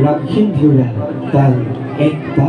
Rakhin Dhura Tal Ekta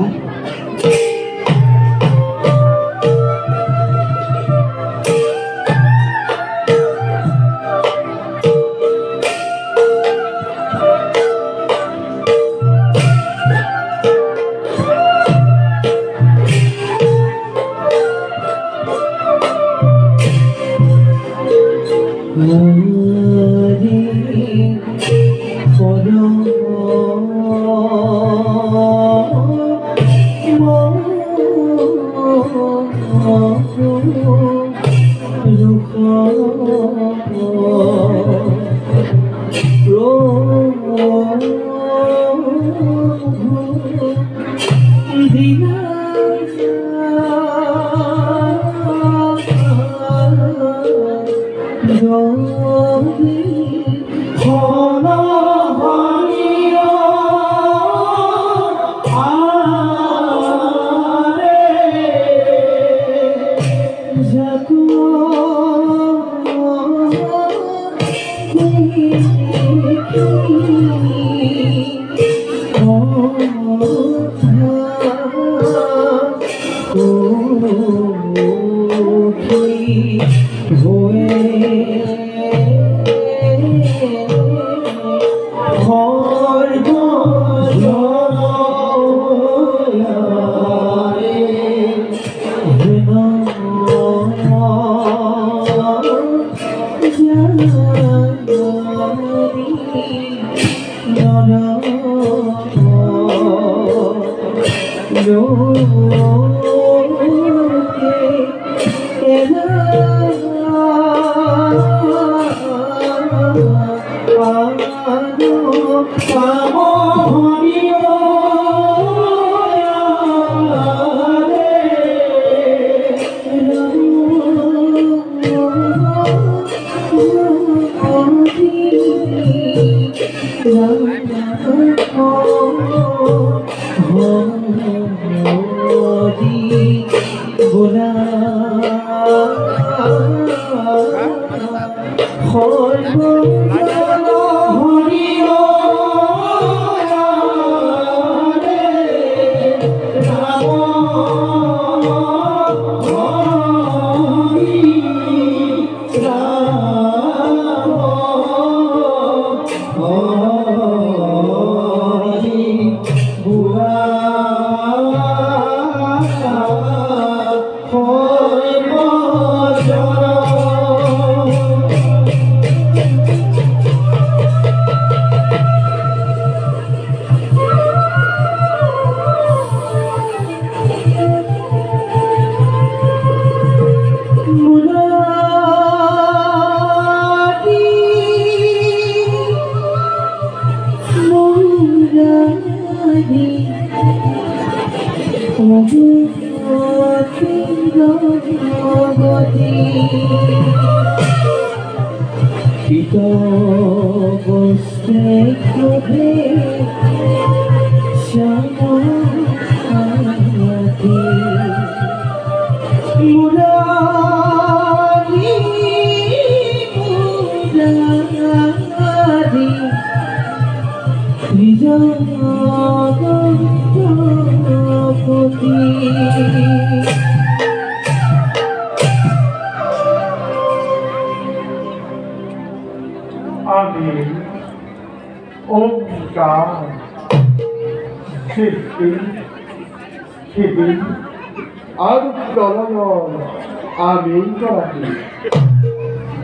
Out of the আমি করাছি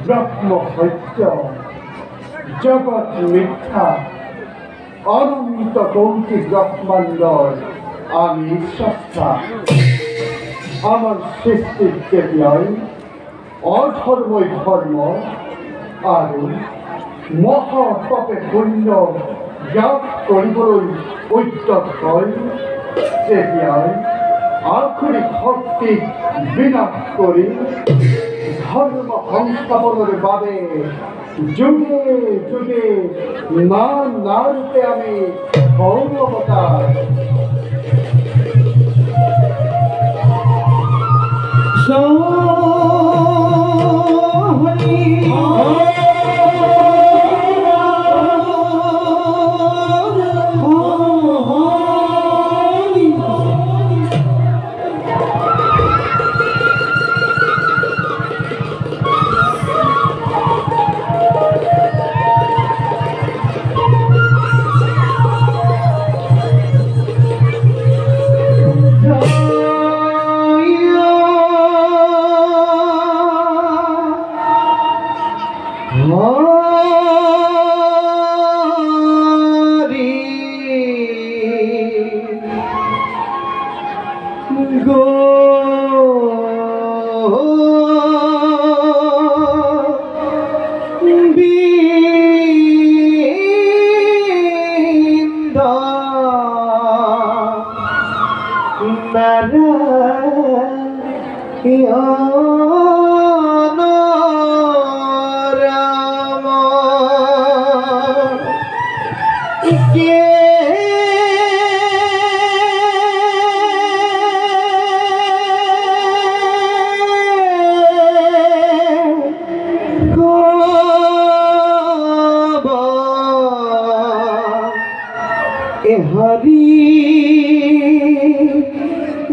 ব্রহ্ম সত্য জগৎ মিথ্যা অনন্ত কৌটি ব্রহ্মাণ্ডর আমি সত্তা আমার সৃষ্টির চেতনায় অধর্মই ধর্ম আর মহাপপে পুণ্য জ্ঞাত কৰিবলৈ উদ্যত হয় তেতিয়াই আখৰি শক্তিক বিনাশ কৰি ধৰ্ম সংস্থাপনৰ বাবে যুগে যুগে নানা ৰূপে আমি গৌৰৱতাৰ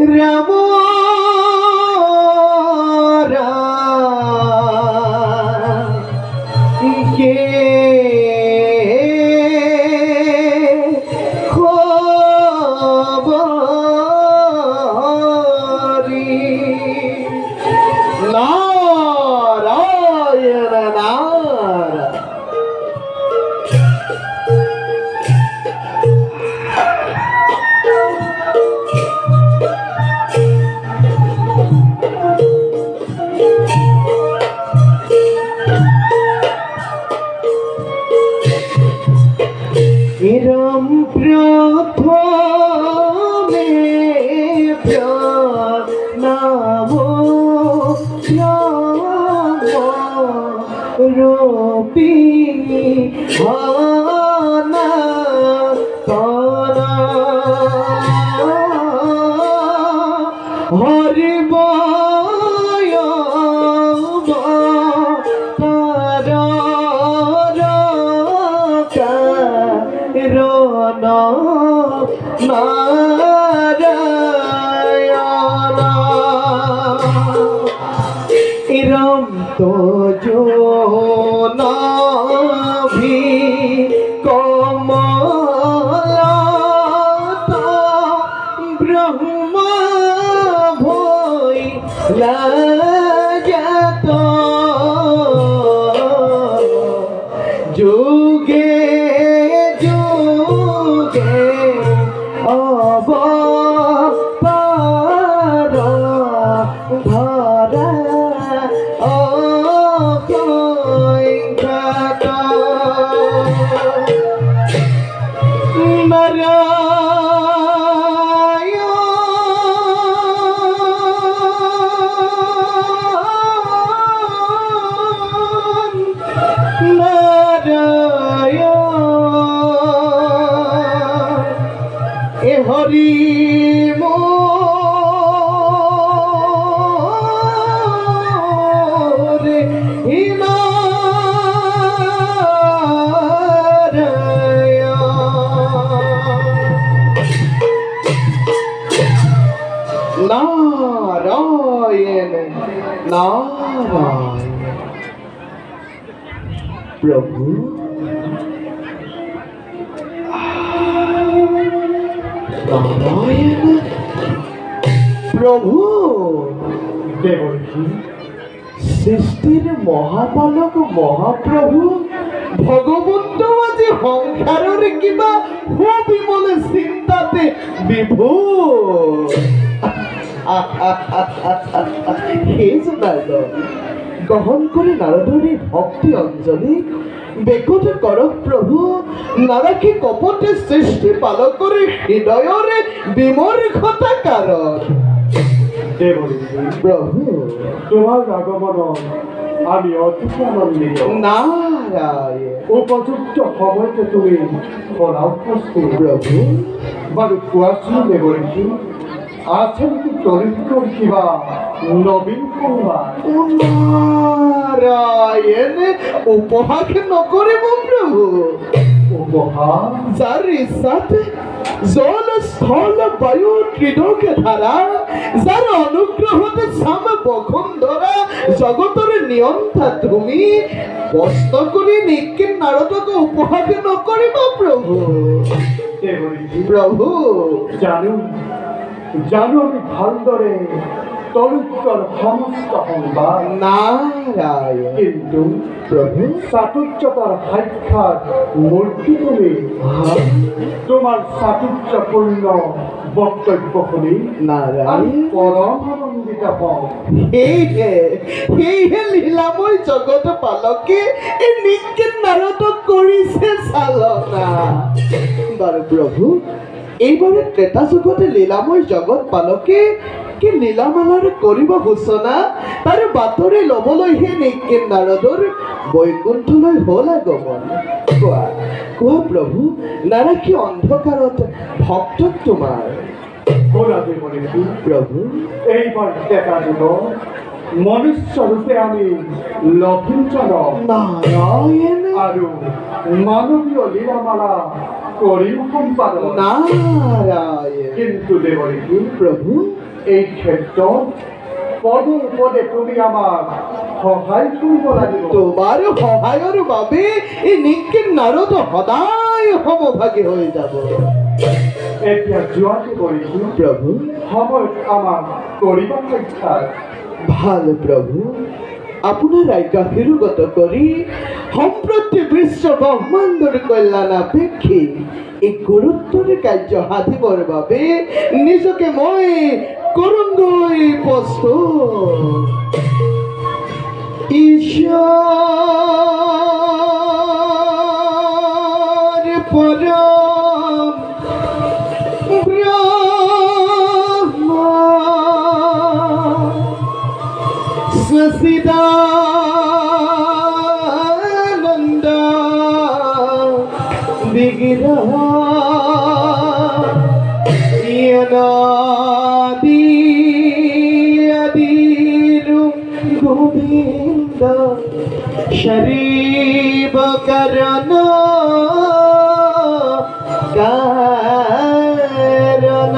রাম কে খবরি নারায়ণ নারায়ণ রাম প্রথমে প্রণাম রূপী হানা হরিব নারায়ণ রাম তো যো নাভি কমলা ব্রহ্মা ভৈ লাগত যুগে যুগে অবতার ধরা অসংখ্যাত হরি মোরে নারায়ণ নারায়ণ প্রভু নারায়ণ প্রভু দেবকী সৃষ্টির মহাপালক মহাপ্রভু ভগবন্ত আজি সংসাৰৰ কিবা সুবিমলে চিন্তাতে বিভোৰ সেই জনাইল গ্ৰহণ কৰি নাৰদৰে ভক্তি অঞ্জলি বেকতে কৰক প্ৰভু নাৰাখি কপতে সৃষ্টি পালকৰে হৃদয়ৰে বিমৰ্ষতা কাৰণ প্ৰভু তোমাৰ আগমন আমি অতি আনন্দিত। নাৰায়ণ উপযুক্ত সময়তে তুমি ফলাও প্ৰস্তুত প্ৰভু বাৰু কোৱাচোন দেৱৰীজী আছে নেকি তৰিকৰ কিবা নবীন সংবাদ? নাৰায়ণ উপহাস নকৰিব প্ৰভু উপহাস যাৰ ইচ্ছাত জল স্থল বায়ু ত্ৰিদকে ধাৰা যাৰ অনুগ্ৰহতে চাম বসুন্ধৰা জগতৰে নিয়ন্তা তুমি কষ্ট কৰি নিকিন নাৰদক উপহাস নকৰিব প্ৰভু দেৱৰীজী প্ৰভু জানো জানো আমি ভালদৰে তৰিকৰ সমস্ত সংবাদ, নাৰায়ণ কিন্তু প্ৰভু চাতুৰ্যতাৰ সাক্ষাৎ মূৰ্তি তুমি তোমাৰ চাতুৰ্যপূৰ্ণ বক্তব্য শুনি আমি নাৰায়ণ পৰম আনন্দিত হওঁ। সেয়েহে লীলাময় জগত পালকে এই নিকেন নাৰদক কৰিছে চালনা বাৰু প্ৰভু এইবাৰে ত্ৰেতা যুগতে লীলাময় জগত পালকে কি লীলামালাৰ কৰিব সূচনা তাৰ বাতৰি ল'বলৈহে নিকেন নাৰদৰ বৈকুণ্ঠলৈ হ'ল আগমন কোৱা কোৱা প্ৰভু নাৰাখি অন্ধকাৰত ভক্তক তোমাৰ ব'লা দেৱৰীজী, প্ৰভু এইবাৰ ডেকা যুগত মনুষ্যৰূপে আমি লভিঞ্চনক নাৰায়ণ আৰু মানৱীয় লীলামালা কৰিম সম্পাদন। নাৰায়ণ কিন্তু দেৱৰীজী প্ৰভু এই ক্ষেত্ৰত পদে পদে তুমি আমাক সহায় কৰিব লাগিব। তোমাৰ সহায়ৰ বাবে এই নিকেন নাৰদ সদায় সমভাগী হৈ যাব এতিয়া যোৱাটো কৰিছোঁ প্ৰভু সময়ত আমাক কৰিব সাক্ষাৎ ভাল প্ৰভু আপোনাৰ আজ্ঞা শিৰোগত কৰি সম্প্ৰতি বিশ্ব ব্ৰহ্মাণ্ডৰ কল্যাণ আপেক্ষী এই গুৰুত্বৰ কাৰ্য সাধিবৰ বাবে নিজকে মই কৰোঁগৈ প্ৰস্তুত ঈশ্বৰ পৰম ব্ৰহ্ম সচিদানন্দ বিগ্রহ অনাদি আদিরু গোবিন্দ শরীব করণ কারণ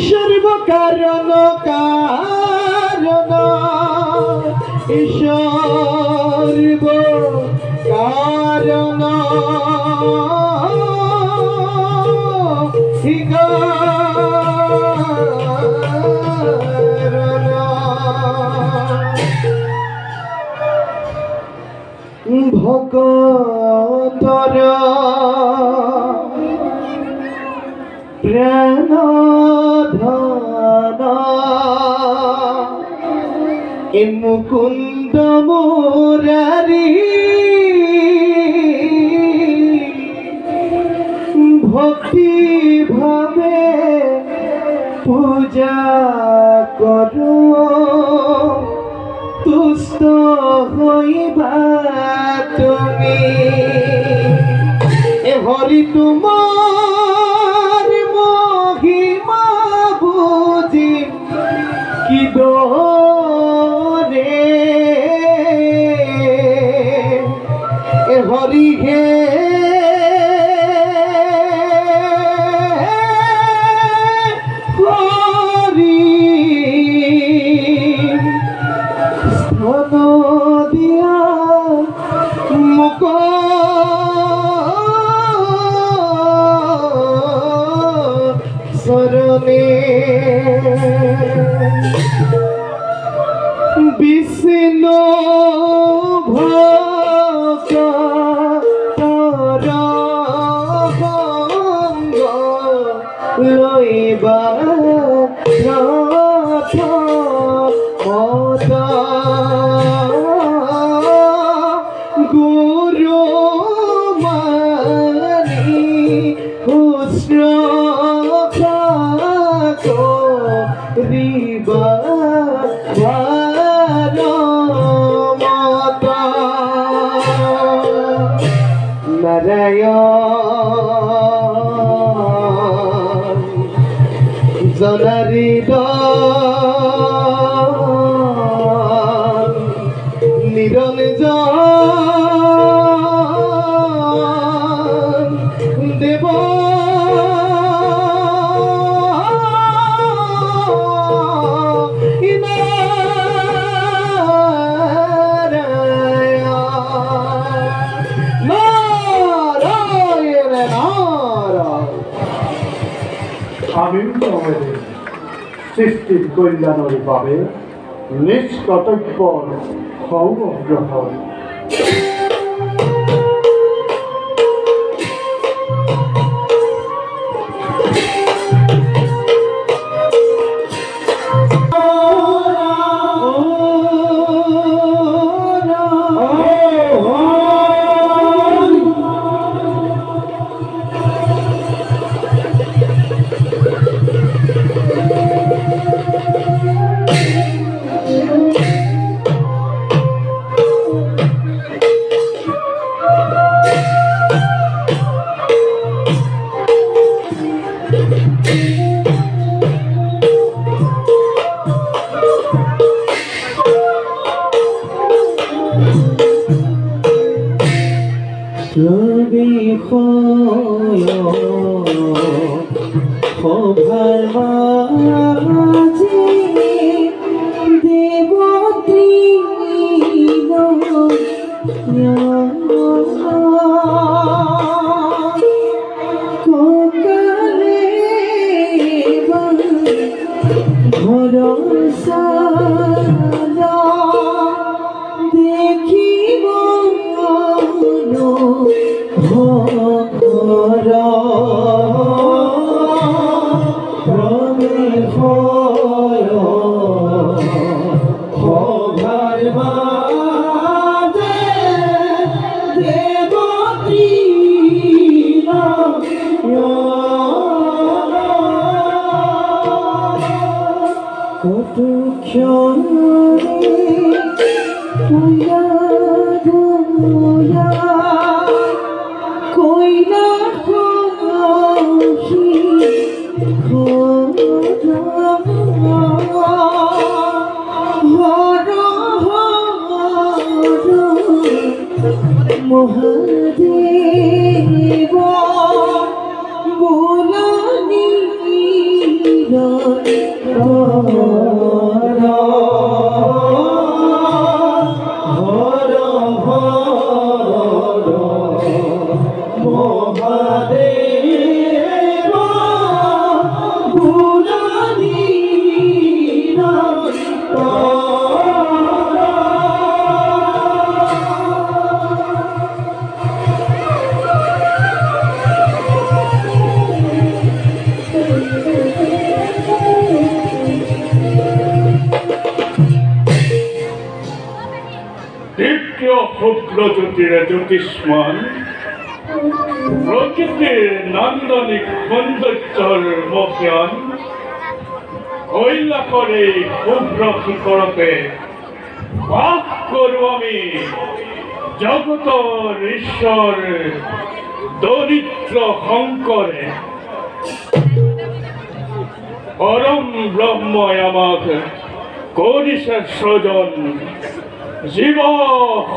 সর্ব কারণ কারণ সর্ব কারণ ভকতর প্রাণ ধন এ মুকুন্দ মুরারি ভক্তি ভাবে পূজা করো তুষ্ট হইবা তুমি এ হরি তোমার মহিমা বুঝি কি দরে এ হরি হে হরি স্থান দিয়া মুখ শরণে চিনো ভক্তৰ সংগ লইবা প্ৰথমত গুৰু মানি শুশ্ৰূষা কৰিবা ভাৰমত নাৰায়ণ জনাৰিদন নিৰঞ্জন দেৱ আমি সৃষ্টির কল্যাণের বাবে নিজ কর্তব্য সৌগ্রহণ সভার মাঝে দেবত্রী ককালে ভরসা দেখিব কত ক্ষণে তুয়া কইলা হসি হর মহাদেব বোলানি ক্ষুদ্র জ্যোতিরে জ্যোতিষ্মান প্রকৃতির নান্দনিক সৌন্দৰ্যৰ মহান কৈলাসৰে শুভ্ৰ শিখৰতে বাস কৰো আমি জগতৰ ঈশ্বৰ দৰিদ্ৰ শংকৰে পৰম ব্ৰহ্মই আমাক কৰিছে সৃজন জীৱ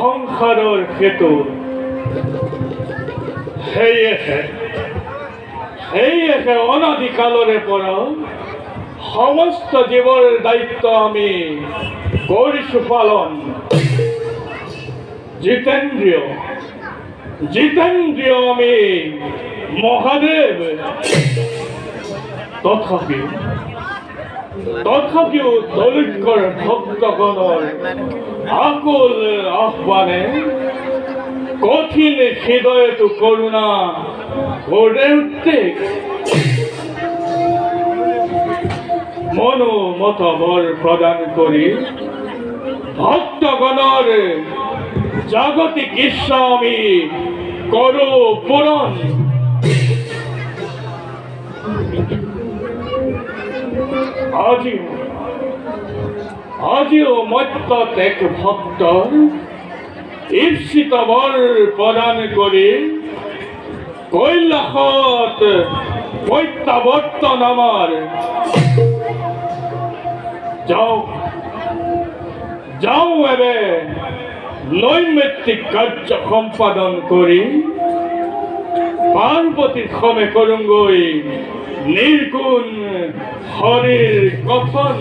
সংসাৰৰ হেতু সেয়েহে অনাদিকালৰে পৰা সমস্ত জীৱৰ দায়িত্ব আমি কৰিছো পালন। জিতেন্দ্ৰিয় আমি মহাদেৱ, তথাপিও দৰিদ্ৰৰ ভক্তগণৰ আকুল আহ্বানে কঠিন হৃদয়তু করুণা গড়ে উঠতে মনোমতবর প্রদান করি ভক্তগণর জাগতিক ইচ্ছা আমি করো পূরণ। আজিও মত্যত এক ভক্ত ঈপ্সিত বর প্রদান করি কৈলাসত প্রত্যাবর্তন আমার। যাও যাও এবে নৈমিত্তিক কার্য সম্পাদন করি পার্বতীর ক্ষমে করুঙ্গই নির্গুণ হরির কথন।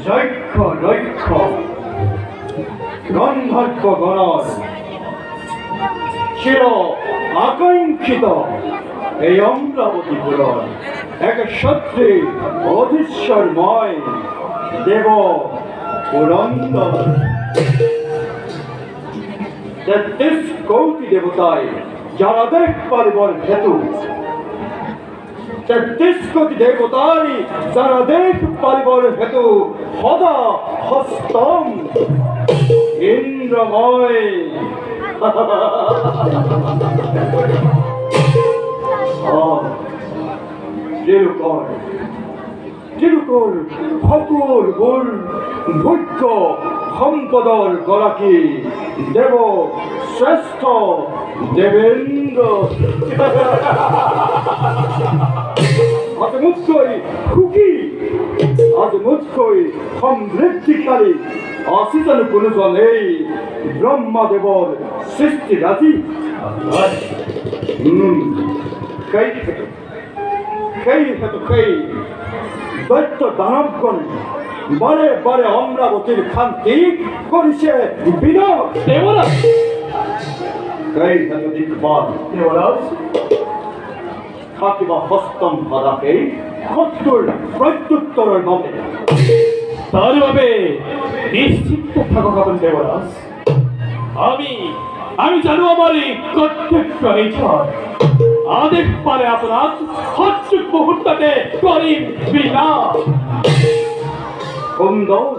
যক্ষ রক্ষ গন্ধর্ব গণর চির আকাঙ্ক্ষিত এই অমরাবতী পুরন এক সত্যি অধীশ্বরময় দেব পুরন্দর 33 কোটি দেবতায় যারা দেখ পারিবর হেতু 33 কোটি দেবতাই যারা দেখ পারিবর হেতু সদা হস্তম ইন্দ্রময় তিরুকর ফকুর গুণ ভৈক্য সম্পদর গৰাকী দেব শ্রেষ্ঠ দেবেন্দ্র আজ মুখ্যই সুখী আজ মুখ্যই সমৃদ্ধিকারী আশিজন কোনোজন এই ব্রহ্মদেবর সৃষ্টি রাজি সেই দৈত্য দানবগণ বারে বারে অমরাবতীর খান্তি করিছে বিনাশ। দেবরাজ এই দিকপাল দেবরাজ থাকিবা হস্তম ভাদাকে শত্রুর প্রত্যুত্তরের বাবে। তার ভাবে নিশ্চিত থাকো কাপন দেবরাজ। আমি জানো আমার এই কর্তব্য নিছক আদেশ পারে আপনার হচ্ছুক মুহূর্ততে করিম বিনাশ। সুন্দর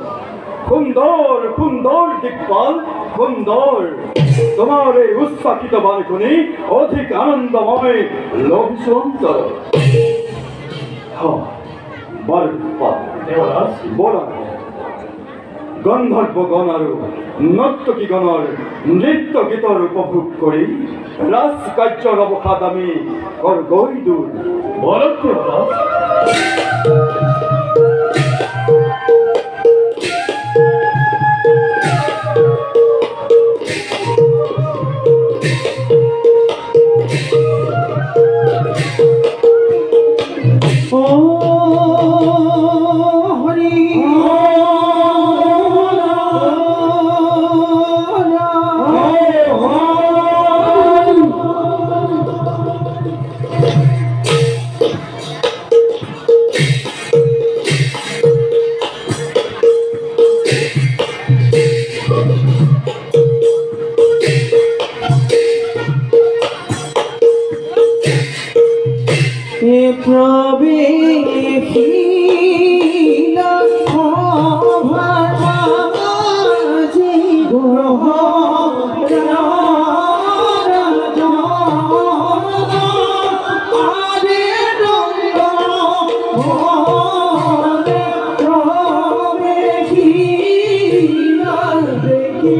সুন্দর সুন্দর দিকপাল সুন্দর। তোমার এই উৎসাহিত বালকনি অধিক আনন্দময় লভিসন্তর। দেবরাজ বলা গন্ধর্ব গণারু নর্তকী গণর নৃত্য গীতর উপভোগ করি রাজকার্যর অবখাদ আমি করগই দূর। বলো দেবরাজ। ও হরি প্রবেশিলা ভাজি গ্রহ আরে রঙ্গ প্রবেশিলা দেখি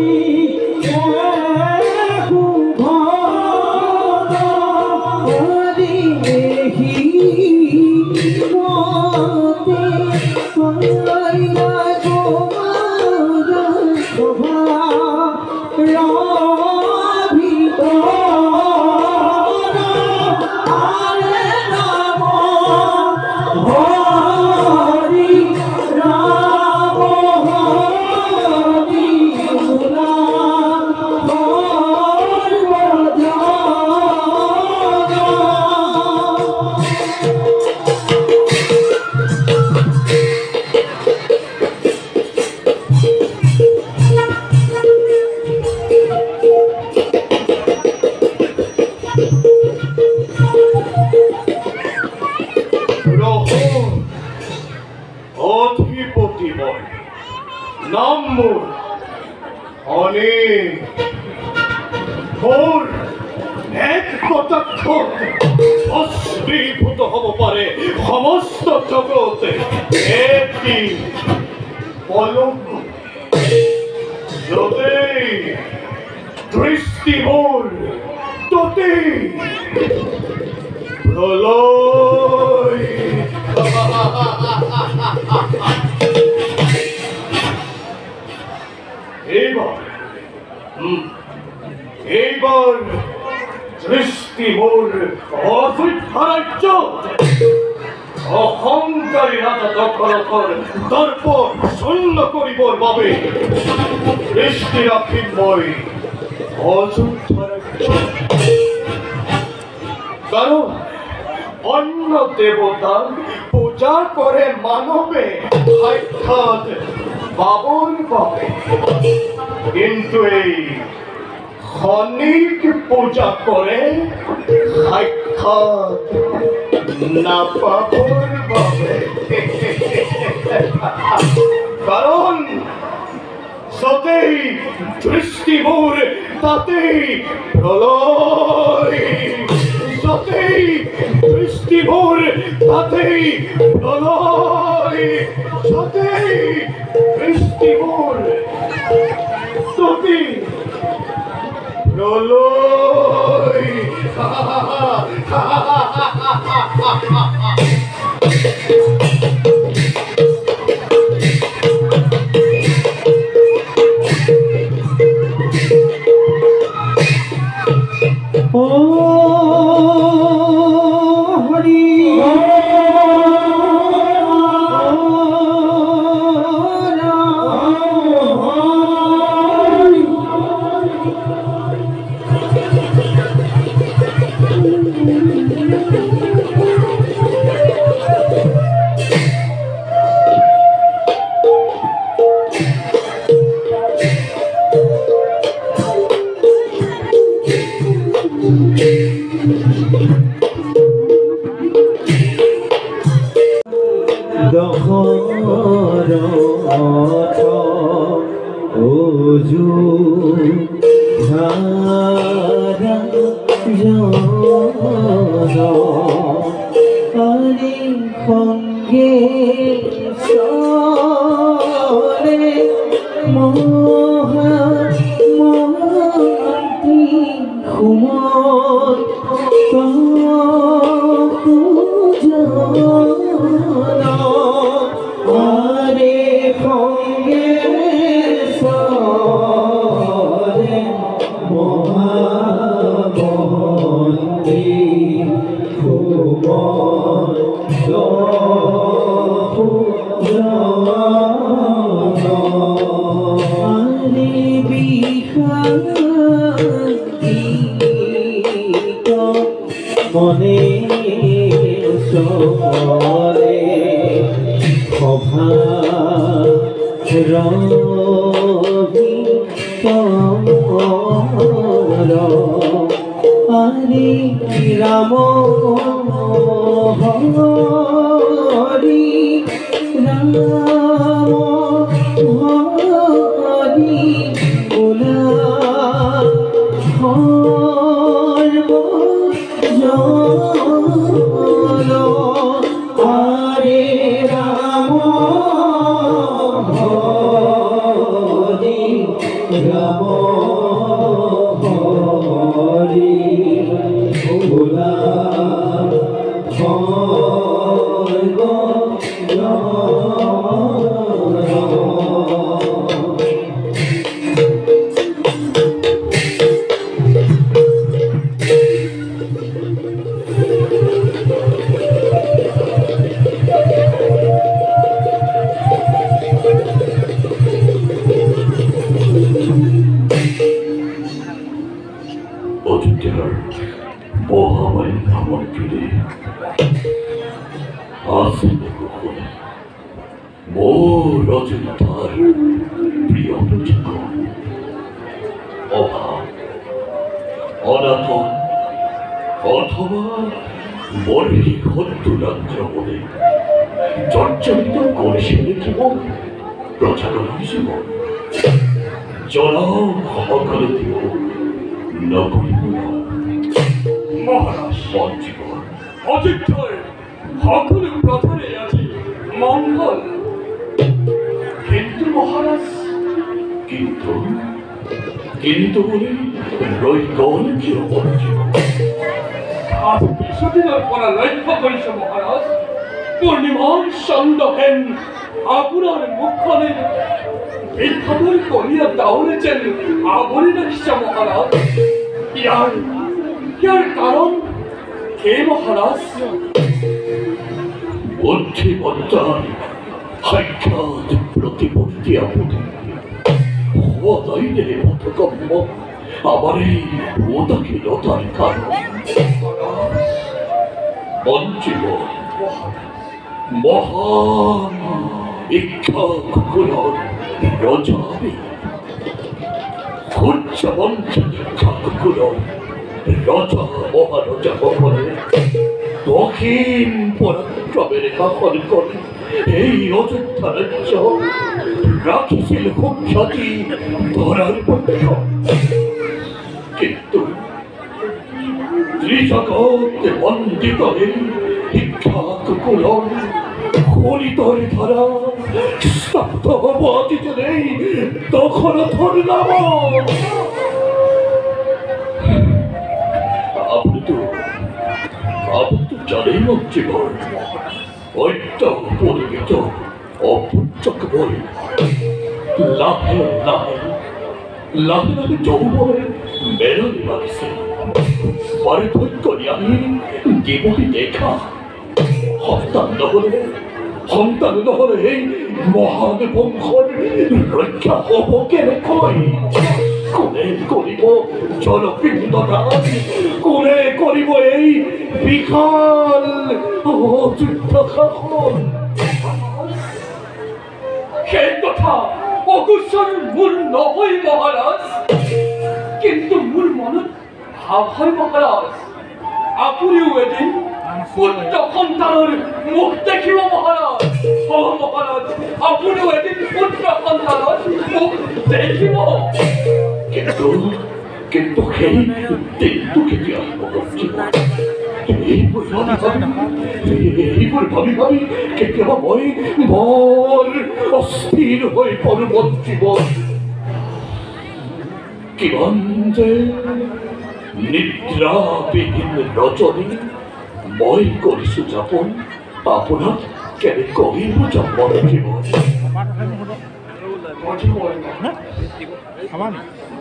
অধিপতিময় নাম মোর অনেক মোর এক কটাক্ষ অশ্রীভূত হব পারে সমস্ত জগতে একটি কলঙ্ক যতেই দৃষ্টি মোর ততেই প্রলয়। এইবার দৃষ্টি মোর অসুধারাজ্য অহংকারী রাজা দখলকর দর্প শূন্য করিবর বাবে দৃষ্টি রাখিময় অযোধ্যারাজ্য। কারণ অন্য দেবতা পূজা করে মানবে সাক্ষাৎ বাবর পাবে, কিন্তু এই ক্ষণিক পূজা করে সাক্ষাৎ না বাবর পাবে। কারণ যতেই দৃষ্টি মোর তাতেই প্রলয়, যতেই দৃষ্টি মোর তাতেই প্রলয়, যতেই দৃষ্টি মোর তাতেই প্রলয়। ও হরি ধারা জন আরে সঙ্গে সরে মহামন্ত্রী হুমন্ত আরে সঙ্গে সরে মহামন্ত্রী হুমন্ত আরে বিহারিত মনে সরে সভা রবি আরে রাম হরি রাম হরি ওলা সর্ব জন আরে রাম হরি রাম হরি ওলা সর্ব জন অযোধ্যার মহামায় ভ্রমণ ফিরে আসেন গ্রহণে মোর অযোধ্যার প্রিয় প্রজাগণ অভাব অনাথন অথবা মর্হি খদ্দুরাজ্য বলে জর্জরিত করেছে জীবন প্রজাগণের জীবন জনম সকলে দিব নগরী মহারাজ জীবন অযোধ্যায় সকলে প্রধানে আছে মঙ্গল কিন্তু মহারাজ কিন্তু কিন্তু বলে রইগণ কি আজ কিছুদিনের পরা লক্ষ্য করেছে মহারাজ পূর্ণিমার সন্দেহেন আপনার মুখখানে বিখ্যাতর করিয়া দাউরেছেন আবরি রাখিছে মহারাজ ইয়ার কারণ কে মহারাজ বুদ্ধিমত্তার সাক্ষাৎ প্রতিপত্তি আপনি হওয়াদাইনের মতকম্য আমার এই উদাসীনতার কারণ বঞ্চিত মহান ইচ্ছাকুলর রজাবি খুচ্ছ বঞ্চিত ইচ্ছাকুলর রজা মহারজা ভবনে দক্ষিণ পরাক্রমের শাসন করে এই অযোধ্যা রাজ্য রাখিছিল খুব খ্যাতি ধরার পক্ষ কিন্তু ত্রিজগৎ বন্দিত এই ইচ্ছাকুলর খনিতর ধারা স্তব্ধ বাদিত নেই তখন ধরলাম আপনি তো জানেন জীবন অত্য পরিমিত অপুচ্চক বই লাভে লাভে লাভে লাভে যৌবনে মেলনি বাড়িছে পার্থক্য আমি জীবনে দেখা সন্তান নহলে এই মহান বংশৰ ৰক্ষা হব কেনেকৈ কোনে কৰিব জলপিণ্ডতা কোনে কৰিব এই বিশাল অযুদ্ধ শাসন সেই কথা অকুশল মোৰ নহয় মহাৰাজ কিন্তু মোৰ মনত ভাৱ হয় মহাৰাজ আপুনিও এদিন পুত্ৰ সন্তানৰ মুখ দেখিব মহাৰাজ মহাৰাজ আপুনিও এদিন পুত্ৰ সন্তানৰ মুখ দেখিব কিন্তু কিন্তু সেই দিনটো কেতিয়া এইবোৰ ভাবি ভাবি কেতিয়াবা মই বৰ অস্থিৰ হৈ পৰো জীৱন কিমান যে নিদ্ৰাবিহীন ৰজনী মই কৰিছো যাপন আপোনাক কেনেকৈ বুজাব জীৱন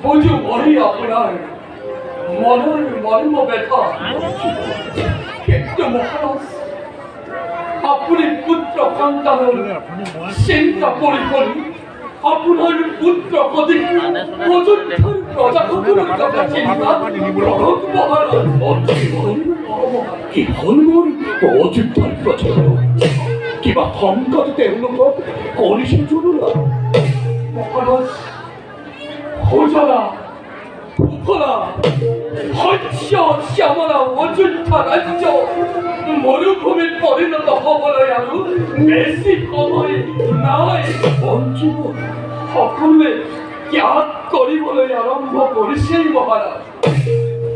বুজো মই আপোনাৰ মনৰ মৰ্ম ব্যথা কিন্তু মহাৰাজ আপুনি পুত্ৰ সন্তানৰ চিন্তা কৰি কৰি আপোনাৰ পুত্ৰ অধিক অযোধ্যাৰ প্ৰজাসকলৰ কথা চিন্তা কৰক মহাৰাজ কি হ'ল মোৰ অযোধ্যাৰ প্ৰজাসকল কিবা সংকট তেওঁলোকক কৰিছে জৰুৰা মহাৰাজ সুজলা সুফলা শস্য শ্যামলা অযোধ্যা ৰাজ্য মৰুভূমিত পৰিণত হ'বলৈ আৰু বেছি সময় নাই বঞ্চিত সকলোৱে ত্যাগ কৰিবলৈ আৰম্ভ কৰিছেই মহাৰাজ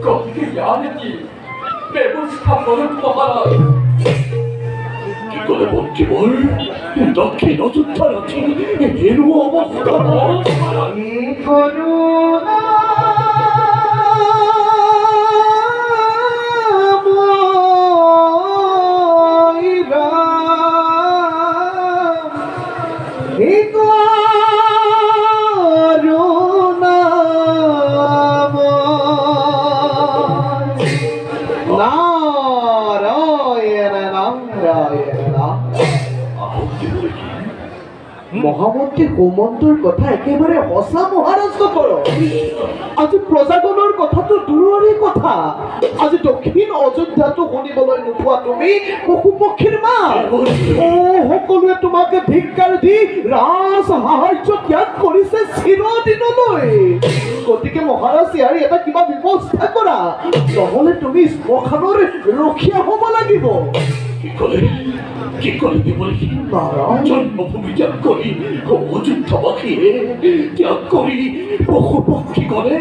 গতিকে ইয়াৰ এটি ব্যৱস্থা কৰক মহাৰাজ কি কৰে বঞ্চিবৰ দক্ষিণ অযোধ্যাৰ আছে হেনু অবস্থা কৰুণা মহামন্ত্ৰী হোমন্তৰ কথা একেবাৰে সঁচা মহাৰাজ নকৰ আজি প্ৰজাগণৰ কথাটো দূৰৰে কথা আজি দক্ষিণ অযোধ্যাটো শুনিবলৈ নোপোৱা তুমি পশু পক্ষীৰ মাত সকলোৱে তোমাকে ধিক্কাৰ দি ৰাজ সাহায্য ত্যাগ কৰিছে চিৰদিনলৈ গতিকে মহাৰাজ ইয়াৰ এটা কিবা ব্যৱস্থা কৰা নহ'লে তুমি শ্মশানৰ ৰখীয়া হ'ব লাগিব কি কৰে দেবলি জন্মভূমি ত্যাগ কৰি অযোধ্যাবাসীয়ে ত্যাগ কৰি পশু পক্ষী কৰে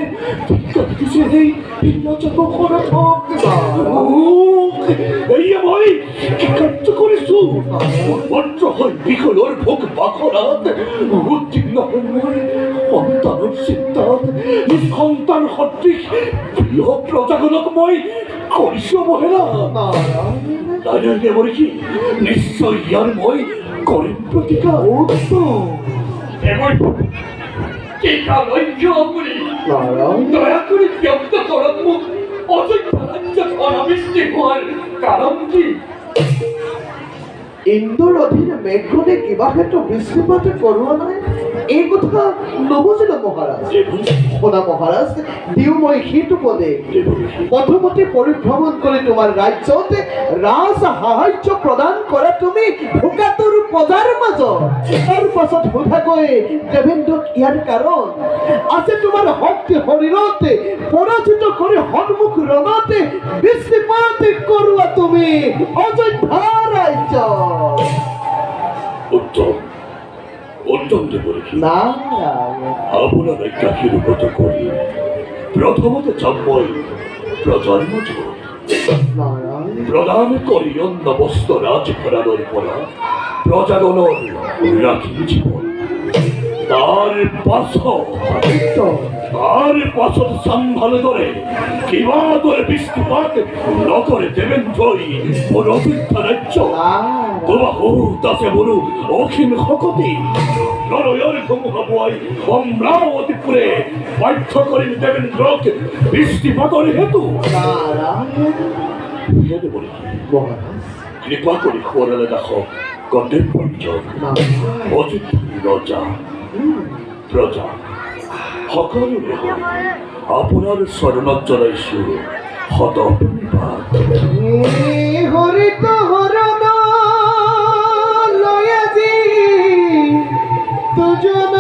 মই কি কাৰ্য কৰিছো মন্ত্ৰ হৈ বিষয়ৰ ভোগ বাখৰাত উত্তীৰ্ণ হৈ মই সন্তানৰ চিন্তাত সন্তান সদৃশ প্ৰিয় প্ৰজাজনক মই কৰিছো অৱহেলা দেবলি নিশ্চয় ইয়াৰ মই কৰিম প্ৰতিকাৰ দয়া কৰি ব্যক্ত কৰক মোক অযোধ্যা ৰাজ্যত অনাবৃষ্টি হোৱাৰ কাৰণ কি ইন্দোৰ অধীনে মেঘনে কিবা ক্ষেত্ৰত বৃষ্টিপাত কৰোৱা নাই এই কথা নবুজিলো মহাৰাজ শুনা মহাৰাজ দিওঁ মই সেইটো পদে প্ৰথমতে পৰিভ্ৰমণ কৰি তোমাৰ ৰাজ্যত ৰাজ সাহায্য প্ৰদান কৰা তুমি ভোকাতুৰ প্ৰজাৰ মাজত তাৰ পাছত সোধাকৈ দেৱেন্দ্ৰক ইয়াৰ কাৰণ আছে তোমাৰ শক্তি শৰীৰত পৰাজিত কৰি সন্মুখ ৰণতে বৃষ্টিপাত কৰোৱা তুমি অযোধ্যা ৰাজ্য উত্তম উত্তম দেবলি না আপোনাৰ আজ্ঞাশীৰ্গত কৰি প্ৰথমতে যাম মই প্ৰজাৰ মাজত প্ৰদান কৰি অন্ন বস্ত্ৰ ৰাজঘৰাণৰ পৰা প্ৰজাগণৰ ৰাখি জীৱন তাৰ পাছত চাম ভালদৰে কিবা দৰে বৃষ্টিপাত নকৰে দেৱেন্দ্ৰই মোৰ অযোধ্যা ৰাজ্য তোমাক আছে মোৰো অসীম শক্তি নৰয়ৰ ধুমুহা বোৱাই অমৰাৱতীপুৰে বাধ্য কৰিম দেৱেন্দ্ৰক বৃষ্টিপাতৰ হেতু কৃপা কৰি সোঁৱৰণে ৰাখক কৰ্তব্য অযোধ্যাৰ ৰজা প্ৰজা সকলোৰে আপোনাৰ চৰণত জনাইছো শত প্ৰণিপাত হৰিত হৰণ লয় আজি দুজন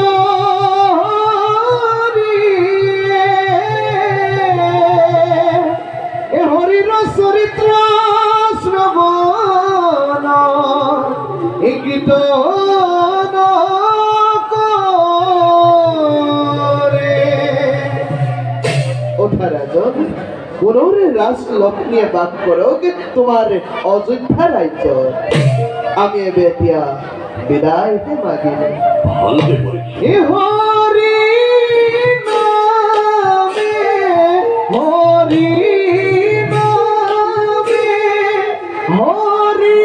হৰিৰ চৰিত্ৰ শ্ৰৱণ এই কীৰ্তন পুনৰে ৰাজলক্ষ্মীয়ে বাস কৰক তোমাৰ অযোধ্যা ৰাজ্য। আমি এতিয়া বিদায় মাগিম। ভালকে বলি হে হৰি নামে, হৰি নামে, হৰি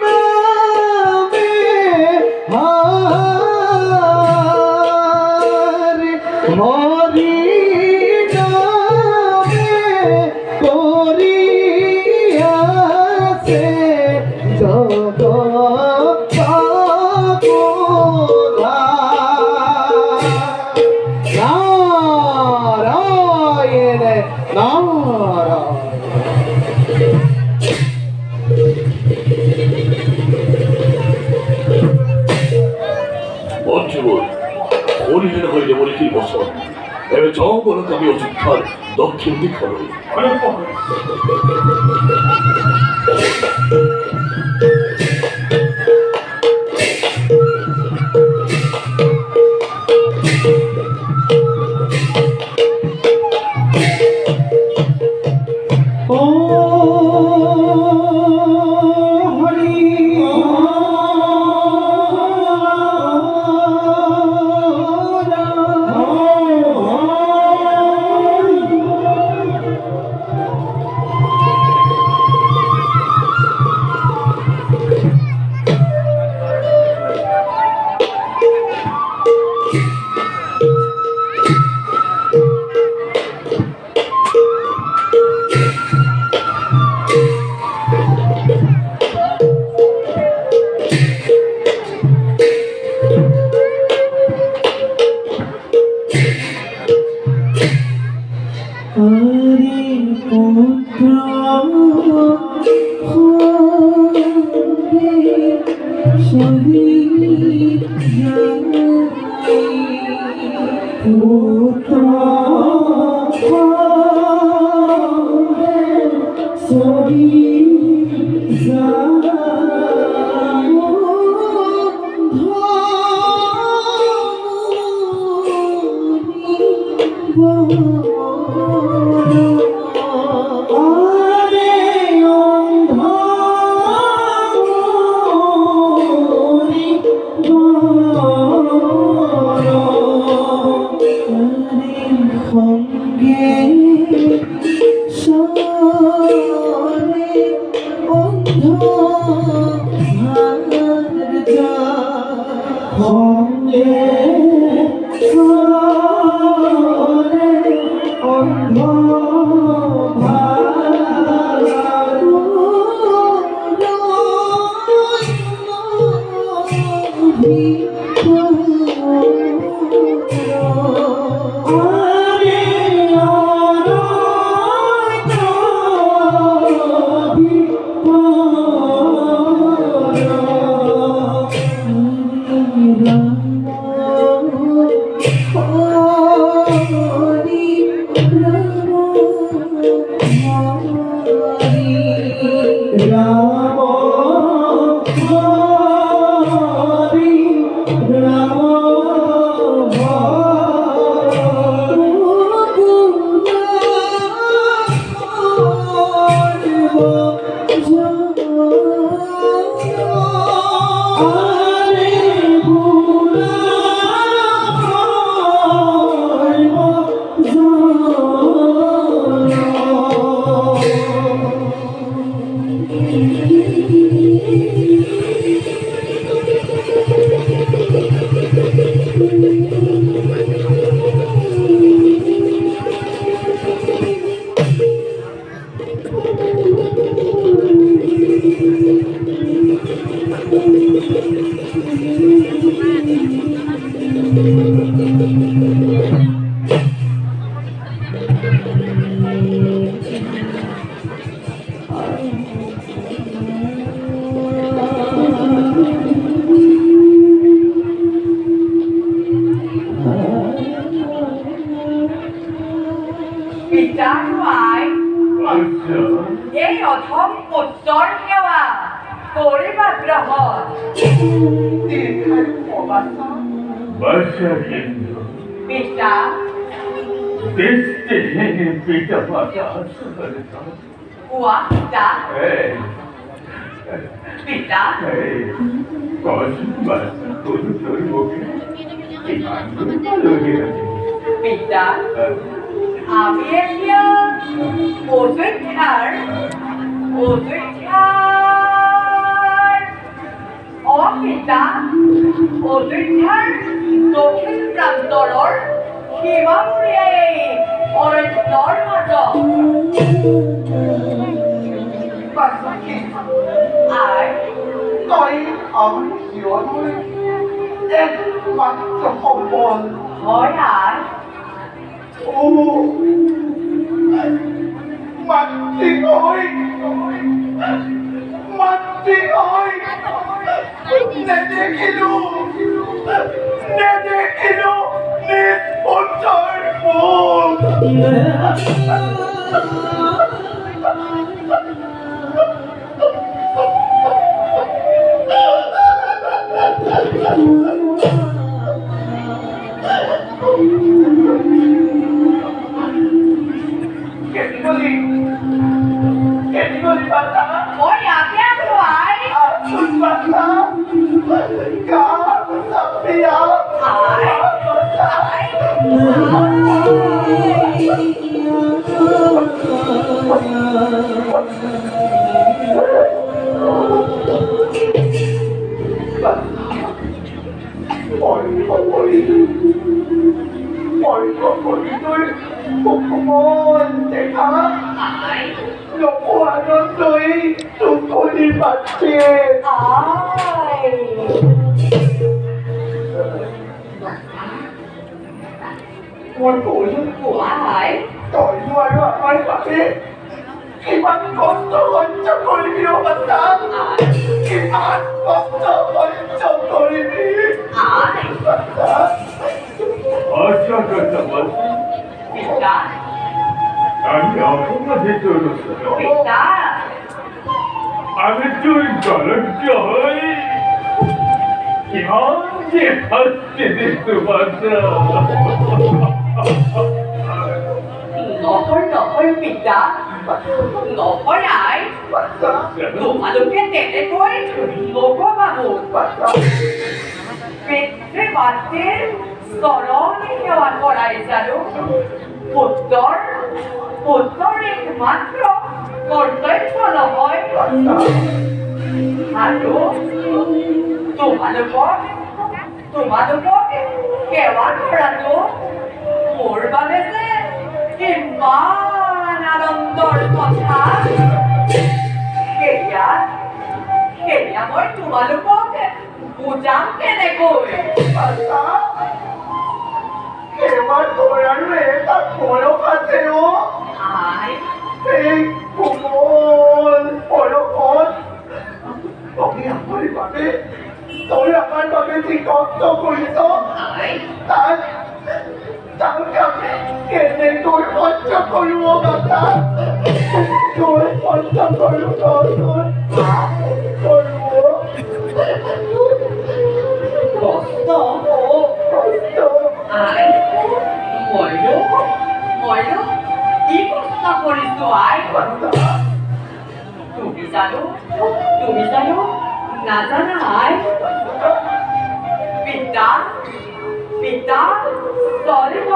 নামে, হৰি নামে কৰি আছে জগত নারায়ণ নারায়ণ। মন্ত্রীবর হরিহীন হইলে বলে কি বছর এবার যাও বলো আমি অযোধ্যার দক্ষিণ দিক হলো এই অধম পুত্ৰৰ সেৱা কৰিবা গ্ৰহণ পিতা পিতা মাতা কোৱা পিতা এই পিতা কচোন বাচ্চা তই মুখে কিমান ভালকে আছে পিতা আমি এতিয়া অযোধ্যাৰ পিতা অযোধ্যাৰ দক্ষিণ প্ৰান্তৰৰ সীমামূৰীয়া এই অৰণ্যৰ মাজত আই তই আমাৰ জীবনেৰ একমাত্ৰ সম্বল হয় আই ও মাতৃ হয় নেদেখিলো নিষ্পঞ্চৰ মুখ মই ইয়াতে আছো আই মই কৈছো কোৱাই তই আৰু আমাৰ বাবে কিমান কষ্ট সহ্য কৰিবি অৱস্থা কিমান কষ্ট সহ্য কৰিবি আই আচ্ছা পিতা আমি আপনাদের জন্য পিতা আমি তুই গলজ্জ হই কিমান যে হাসতে দেখতে পাচ্ছা নহয় পিতা নহয় আই তোমালোকে তেনেকৈ নকবাবো পিতৃ মাতৃৰ চৰণ সেৱা কৰাই জানো পুত্ৰৰ একমাত্ৰ কৰ্তব্য নহয় আৰু তোমালোকক সেৱা কৰাটো মোৰ বাবে যে কিমান আনন্দৰ কথা সেয়া মই তোমালোকক বুজাম কেনেকৈ সেৱা কৰাৰো এটা বয়স আছে আই এই কোমল বয়সত তই আমাৰ বাবে যি কষ্ট কৰিছ আই তাক আমি কেনেকৈ সহ্য কৰিব বাবা তই সহ্য কৰিব কষ্ট আই মইনো কি কষ্ট কৰিছো আই তুমি জানো নাজানা আই পিতা স্বৰ্গ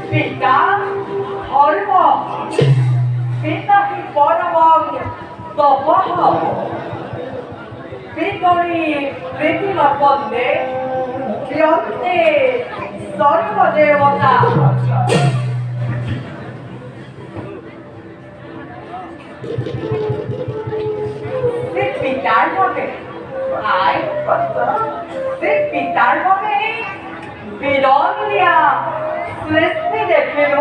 পিতা ধৰ্ম পিতা হি পৰমং তপঃ পিতৰি পৃথিৱীপন্দে ক্ষন্তে সর্বদেবতা পিতার হবে আই পিতার হবে বিরল দিয়া সৃষ্টি দেখিল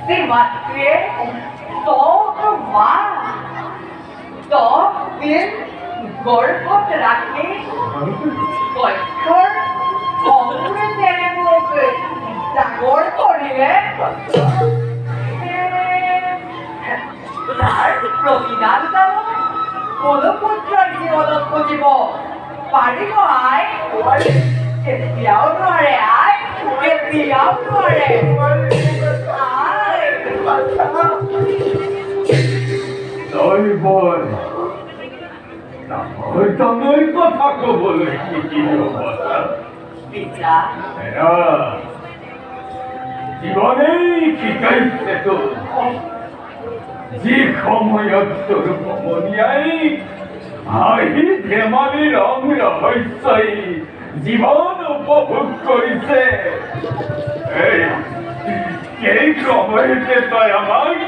সে মাতৃয়ে মা দিন গর্ভত রাখি কক্ষর অমৃতেৰে মোক ডাঙৰ কৰিলে তাৰ প্ৰতিদান জানো কোনো পুত্ৰৰ জীৱনত খুজিব পাৰিব আই কেতিয়াও নোৱাৰে আই কেতিয়াও নোৱাৰে আই তই বল ডাঙৰ কথা ক'বলৈ শিকিব পিতা জীৱনেই শিকাইছে তোৰ যি সময়ত তোৰ সমনীয়াই হাঁহি ধেমালি ৰং ৰহস্যই জীৱন উপভোগ কৰিছে এই সময়তে তই আমাক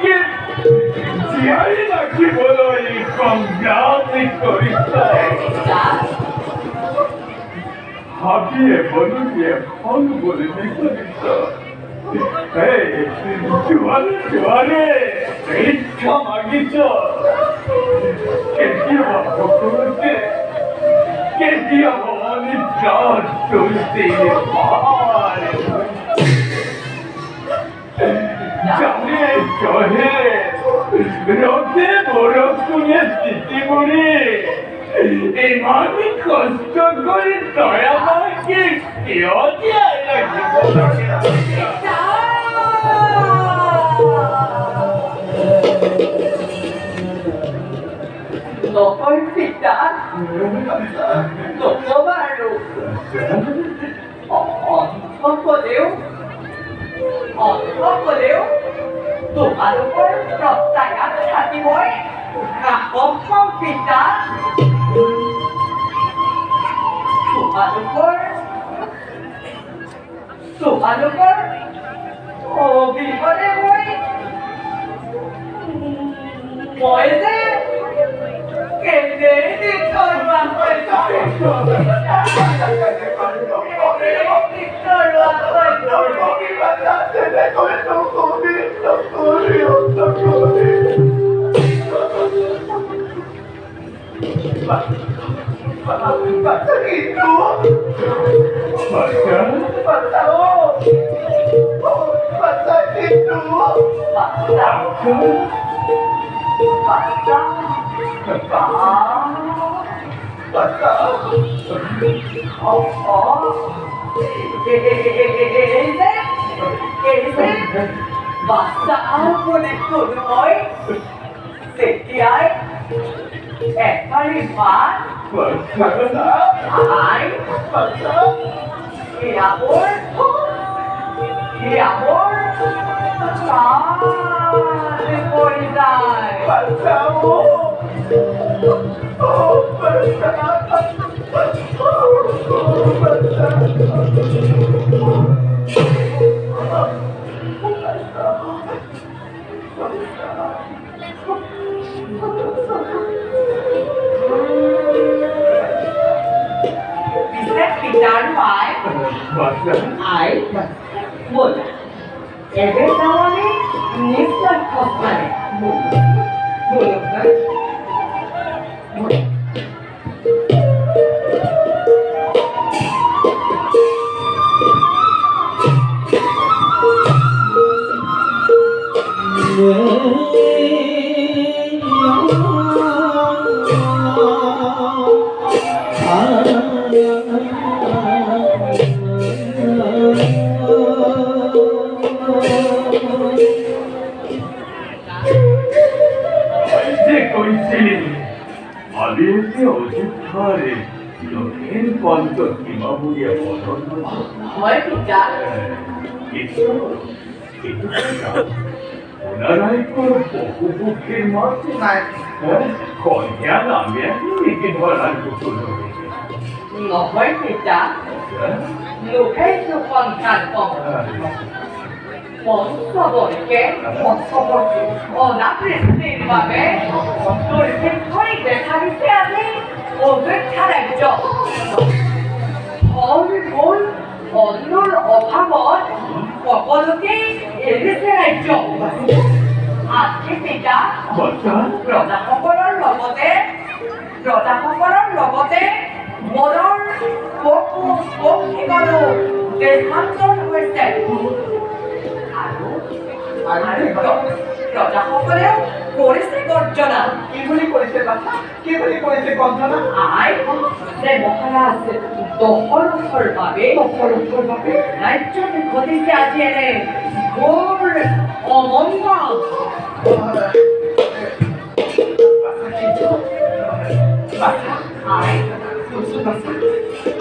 জীয়াই ৰাখিবলৈ সংগ্ৰাম কৰিছ হাবিয়ে বনৰীয়ে ফল বুলি নিচলিছ দুৱাৰে ভিক্ষা মাগিছ কেতিয়াবা সকলোকে কেতিয়াবা অনিদ্ৰাত তুলসী জানে জহে ৰতে বৰষুণে তিতি মৰি ইমান কষ্ট কৰি তই আমাকে কিয় জীয়াই ৰাখিব নহয় পিতা নকবা আৰু অন্তঃকলেও তোমালোকৰ প্ৰত্যাঘাত থাকিবই কাকম পাওঁ পিতা তোমালোকৰ অবিহনে মই যে কেনেই নিথৰুৱা হৈ বাচ্চা বলে কোনো হয় তেতিয়াই এবারে ভাত আই হিয়াবর কাজে পড়ে যায় পিতার মায় আই বল এদের নামে নিশ্চয় খবরে বলো হয় পিতা বহুপক্ষের মাঝে কন্যা নামে ধরার কুকুর নহয় পিতা লোকেই তো সন্তান মনুষ্যবর্গে অনাবৃষ্টির বাবে দৈর্ঘ্যের ধরে দেখা দিছে আমি অপেক্ষা রাজ্য ফল অন্নৰ অভাৱত সকলোকে এৰিছে ৰাজ্য আজি পিতা প্ৰজাসকলৰ লগতে মনৰ পক্ষিকৰো দেশান্তৰ হৈছে আৰু প্ৰজাসকলেও কৰিছে গৰ্জনা কি বুলি কৰিছে বাচ্চা কি বুলি কৰিছে গঞ্জনা আই যে মহাৰাজ দখলৰ বাবে ৰাজ্যত ঘটিছে আজি এনে ঘোৰ অমংগল।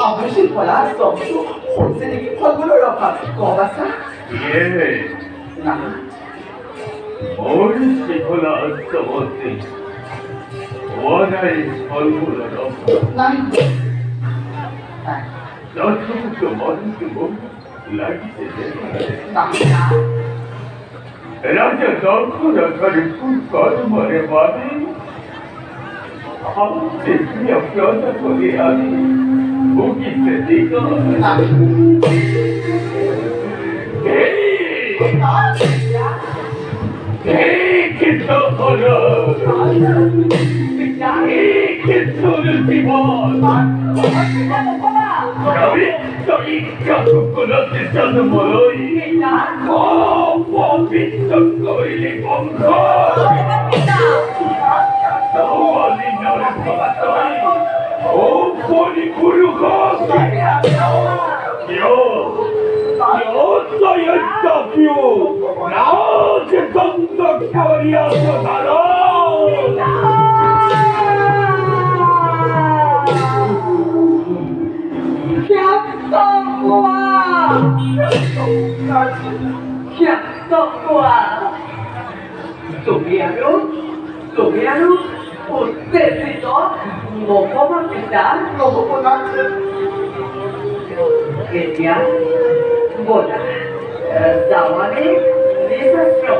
অৱশ্যে কলা চবটো হৈছে নেকি ফলমূলৰ অভাৱ কবাচা মোৰ শৃংখলা চবতে হোৱা নাই ফলমূলৰ নাই যথেষ্ট মনটো লাগিছে যে ৰাজা দৰ্শনকাৰী কৰ্মৰে বাবে ব্যৰ্থ কৰি আমি ভুগিছে তুমি আৰু উত্তেজিত নকবা পিতা এতিয়া বলা যাৱানে নিশ্চয়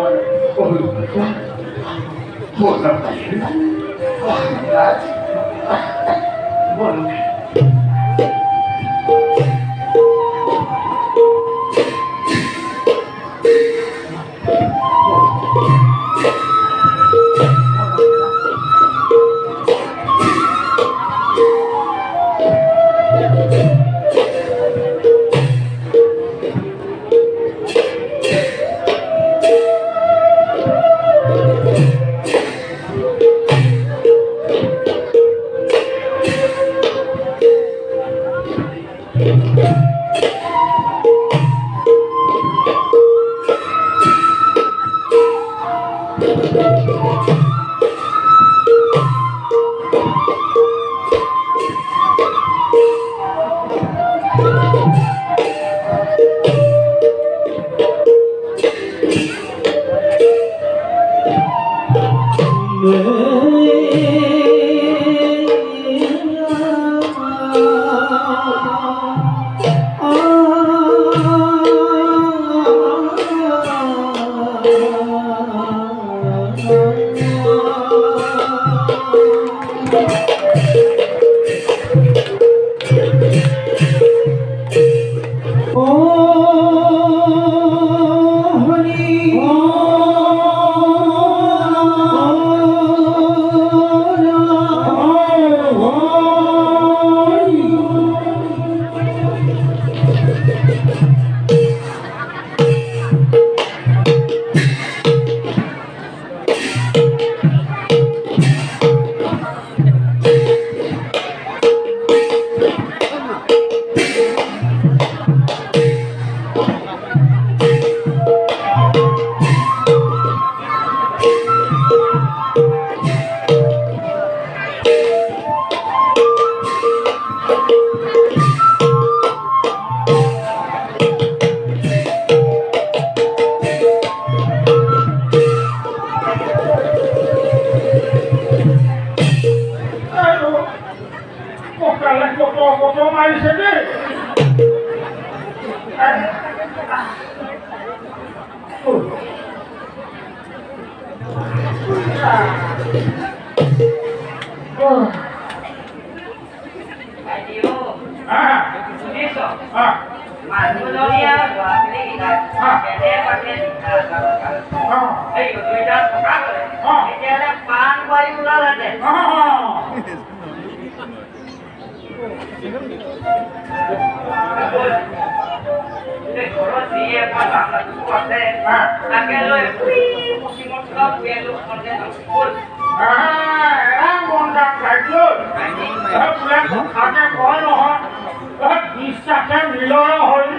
বিশ্বাসে মিলয় হৈ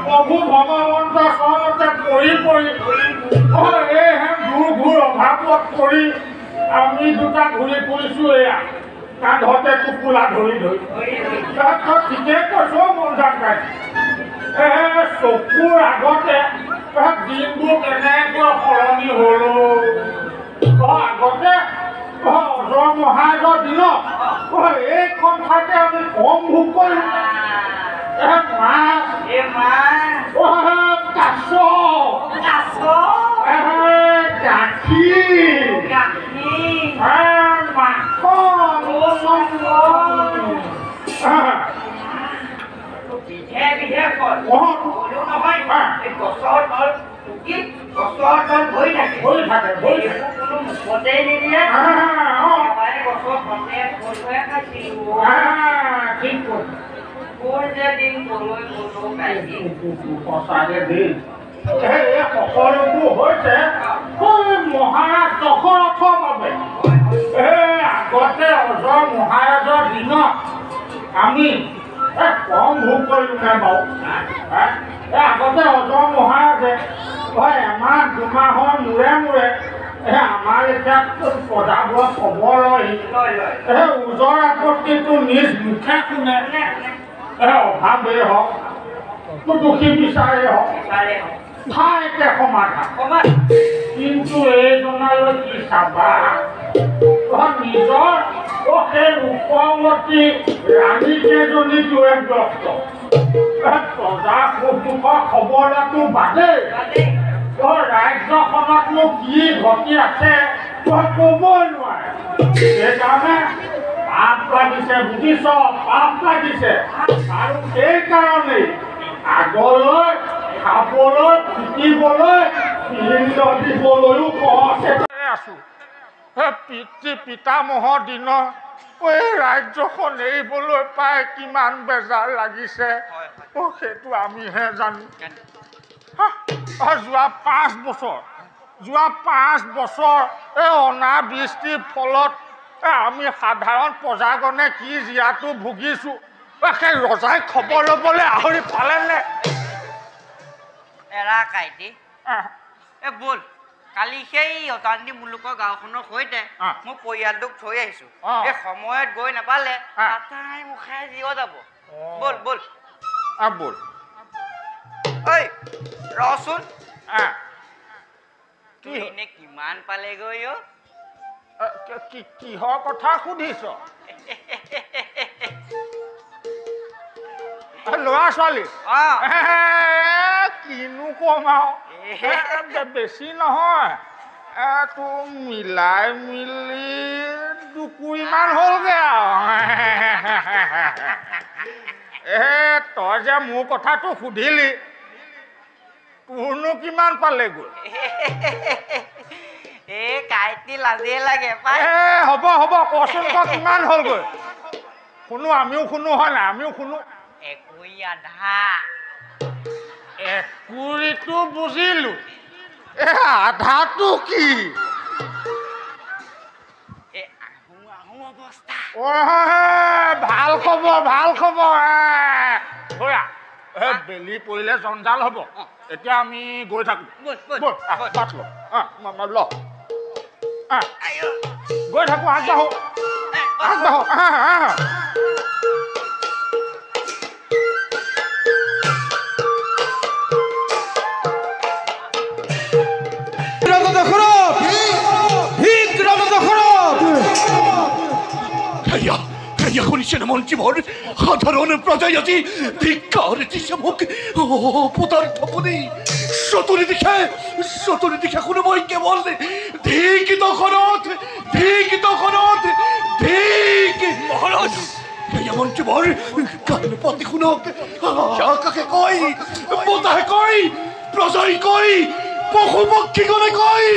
প্ৰভু ভগৱন্ত চৰণতে পৰি এইহে দূৰ অভাৱত পৰি আমি দুটা ঘূৰি ফুৰিছোঁ এয়া কান্ধতে টোপোলা ধৰি ঠিকে কৈছোঁ মোৰ জানকাই চকুৰ আগতে দিনবোৰ কেনেকৈ সলনি হ'ল আগতে অজয় মহাৰাজৰ দিনত এইখন ঠাইতে আমি কম ভোগ কৰিম মাছ কাছ গাখীৰ সকলোবোৰ হৈছে মহাৰাজ দশৰথৰ বাবে আগতে অজয় মহাৰাজৰ দিনত আমি কম ভোগ কৰিলোঁ নে বাৰু আগতে অজয় মহাৰাজে এমাহ দুমাহৰ মূৰে আমাৰ এতিয়া প্ৰজাবোৰক খবৰ লয় ওজৰ আপত্তিটো নিজ মুখে শুনে অভাৱেই হওক দুখী বিচাৰে হওক ঠাইতে সমাধান কিন্তু এইজনালৈ কি চাবা নিজৰ সেই ৰূপৱতী ৰাণী কেইজনীক লৈ ব্যস্ত প্ৰজা সুখৰ খবৰ লোৱাটো বাদেই ৰাজ্যখনতনো কি ঘটি আছে ক'বই নোৱাৰে সেইকাৰণে পাপ লাগিছে বুজিছ পাপ লাগিছে আৰু সেইকাৰণেই আগলৈ খাবলৈ ফুটিবলৈ পিণ্ড দিবলৈও সহজে আছোঁ পিতৃ পিতামহৰ দিনৰ এই ৰাজ্যখন এৰিবলৈ পাই কিমান বেজাৰ লাগিছে সেইটো আমিহে জানো যোৱা 5 বছৰ এই অনাবৃষ্টিৰ ফলত আমি সাধাৰণ প্ৰজাগণে কি জীয়াটো ভুগিছোঁ সেই ৰজাই খবৰ ল'বলৈ আহৰি পালেনে এৰা কাইটি ব'ল কালি সেই অতান্তি মুলুকৰ গাঁওখনৰ সৈতে মোৰ পৰিয়ালটোক থৈ আহিছোঁ এই সময়ত গৈ নাপালে আটাই মুখে জীৱ যাব ব'ল ব'ল ব'ল ঐ ৰচোন তুই এনে কিমান পালেগৈ কিহৰ কথা সুধিছ ল'ৰা ছোৱালী কিনো কম আৰু বেছি নহয় তোৰ মিলাই মিলি 2 কুৰিমান হ'লগৈ আৰু তই যে মোৰ কথাটো সুধিলি তোৰনো কিমান পালেগৈ কাইটি লাজে লাগে হ'ব কচোন তই কিমান হ'লগৈ শুনো আমিও শুনো হয় নাই আমিও শুনো 1 আধা 1 বুজিলো আধাটো কি ভাল খবৰ বেলি পৰিলে জঞ্জাল হ'ব এতিয়া আমি গৈ থাকো গৈ থাকো আগবাঢ়ো শুনিছেনে মন্ত্ৰীবৰ সাধাৰণ প্ৰজাই আজি ভিক্ষাৰ দিছে মোক পদাৰ্থপতি চতুৰি দিশে শুনো মই কেৱল ধিকিত খনত মহাৰাজ মন্ত্ৰীবৰ কাণ পাতি শুনক আকাশে কয় বতাহে কয় প্ৰজাই কয় পশু পক্ষীগণে কয়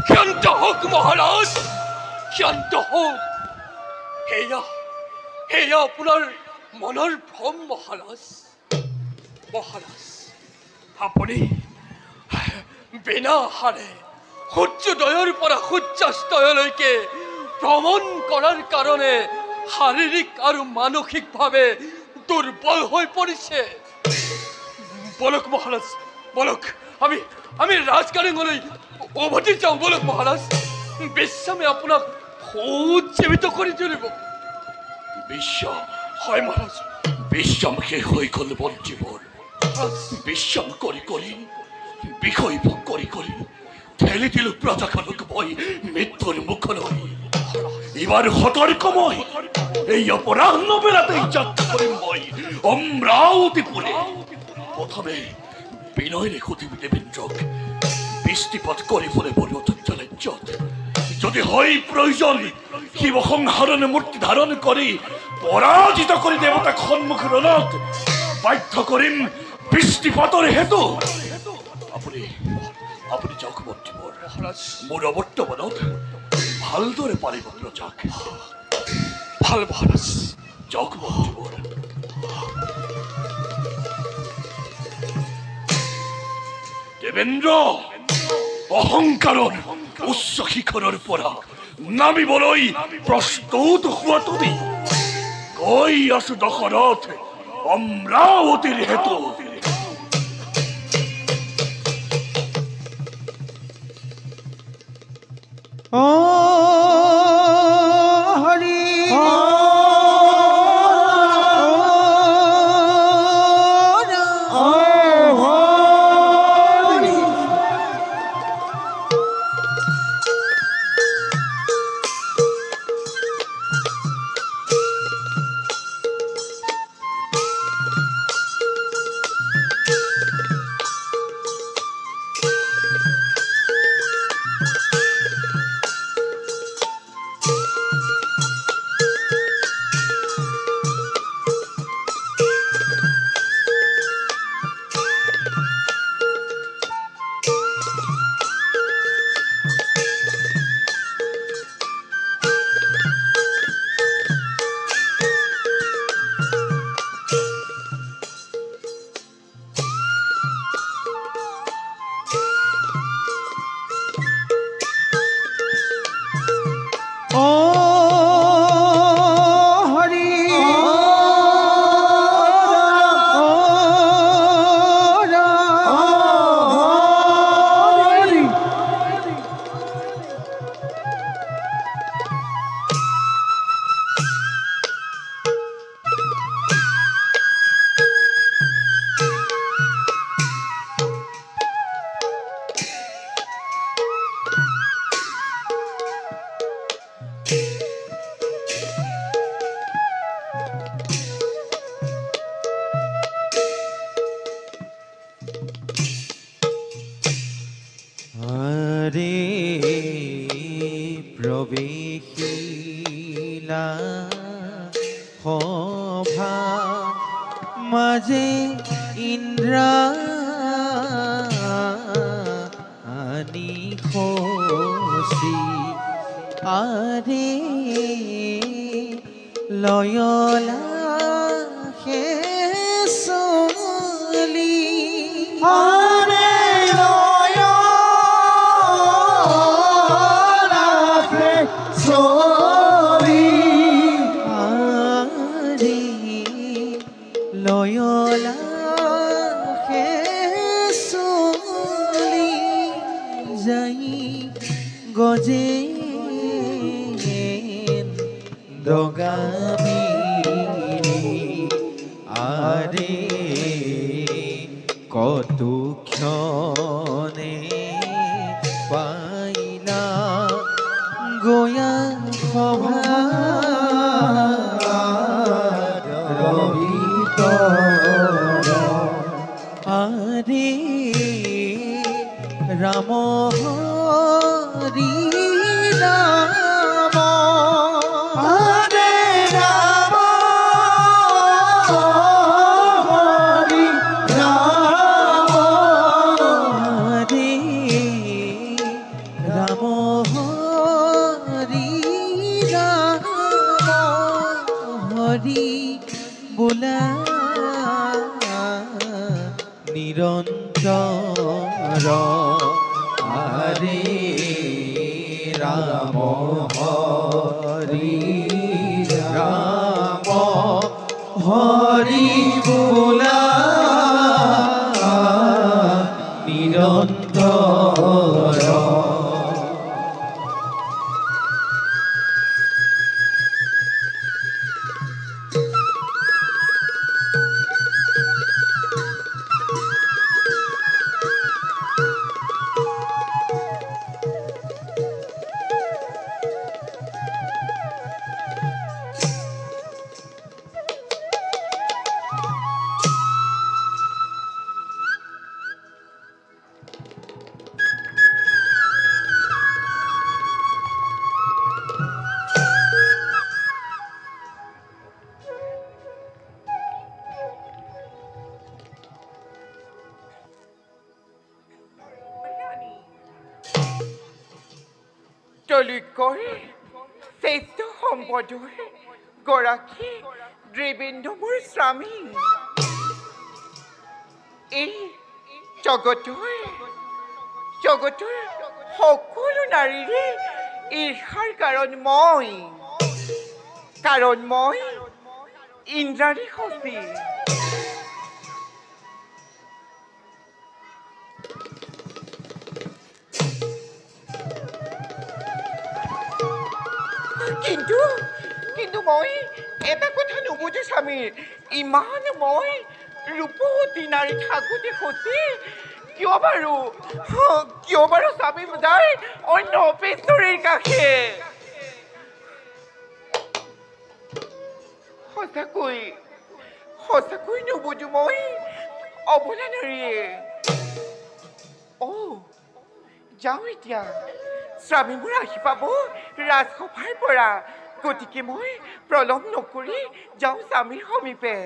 ক্ষান্ত হোক মহাৰাজ ক্ষান্ত হোক সেয়া আপোনাৰ মনৰ ভ্ৰম মহাৰাজ মহাৰাজ আপুনি বিনা হাৰে সূৰ্যোদয়ৰ পৰা সূৰ্যাস্তয়লৈকে ভ্ৰমণ কৰাৰ কাৰণে শাৰীৰিক আৰু মানসিকভাৱে দুৰ্বল হৈ পৰিছে। বলক মহাৰাজ, বলক আমি ৰাজকাৰেঙলৈ উভতি যাওঁ। বলক মহাৰাজ, বিশ্বামে আপোনাক সজ্জীৱিত কৰি তুলিব। বিশ্বাম? হয় মহাৰাজ। বিশ্বাম শেষ হৈ গ'ল মন্ত্ৰীবৰ। বিশ্বাম কৰি কৰি বিষয় ভোগ কৰি কৰি ঠেলি দিলো প্ৰজাখনক মই মৃত্যুৰ মুখলৈ। এবার সতর্ক মই এই অপরাহ্ন বেলাতেই যাত্রা করিম মই অমরাবতীপুরে। প্রথমে বিনয় রেখতি দেবেন্দ্রক বৃষ্টিপাত করে বলে বলি অত্যঞ্চলের যত যদি হয় প্রয়োজন শিব সংহারণ মূর্তি ধারণ করে পরাজিত করে দেবতা সন্মুখ রণত বাধ্য করিম বৃষ্টিপাতর হেতু। আপনি আপনি যাওক মন্ত্ৰীবৰ, মোৰ অৱৰ্তমানত ভালদৰে পাৰিব প্ৰজাক। ভাল মহাৰাজ। যাওক মন্ত্ৰীবৰ। দেবেন্দ্ৰ অহংকাৰৰ উচ্চ শিখৰৰ পৰা নামিবলৈ প্ৰস্তুত হোৱা তুমি। কৈ আছো দশৰথ অমৰাৱতীৰ হেতু। প্ৰৱেশিলা সভা মাজে ইন্দ্ৰা আনি খচি আৰে লয়লা চলি গজে দগামি আৰে কতু ক্ষণে পাইলা গয়া সভা ৰহিত আৰে ৰাম হৰি নাম হৰে ৰাম হৰি ৰাম হৰে ৰাম হৰি ৰাম হৰি বোলা হৰে ৰাম হৰে ৰাম হৰি বোলা নিৰন্তৰ তলুকৈ শ্ৰেষ্ঠ সম্পদৰ গৰাকী দেবেন্দ্ৰ মোৰ স্বামী এই জগতৰ সকলো নাৰীৰে ঈৰ্ষাৰ কাৰণ মই ইন্দ্ৰাণী সতী কিন্তু মই এটা কথা নুবুজো স্বামীৰ ইমান মই ৰূপৱতী নাৰী থাকোঁতে সতী কিয় বাৰু স্বামী যায় অন্য অপেশ্বৰীৰ কাষে সঁচাকৈ নুবুজো মই অবলা নাৰীয়ে যাওঁ এতিয়া স্বামী মোৰ আহি পাব ৰাজসভাৰ পৰা গতিকে মই প্ৰলভ নকৰি যাওঁ স্বামীৰ সমীপে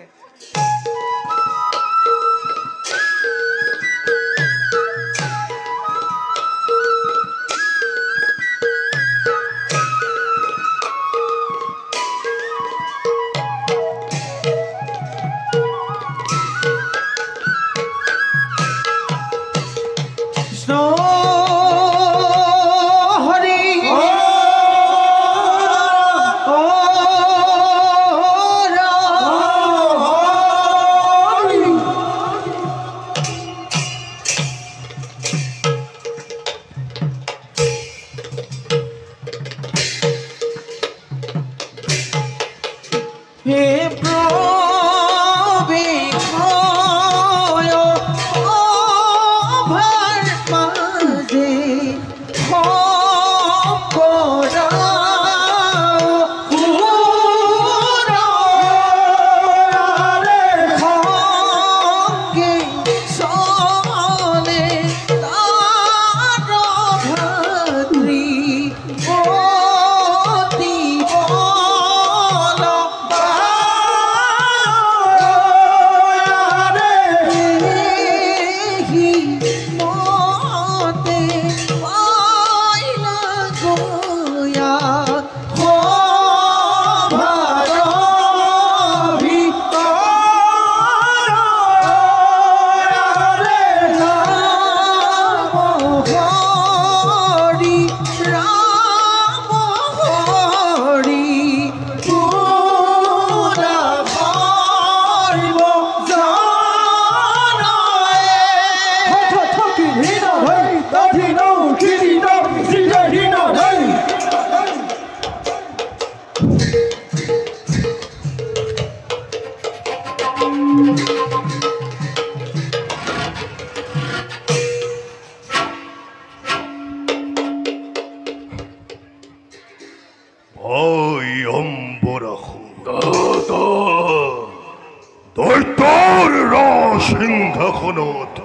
সিংহাসনত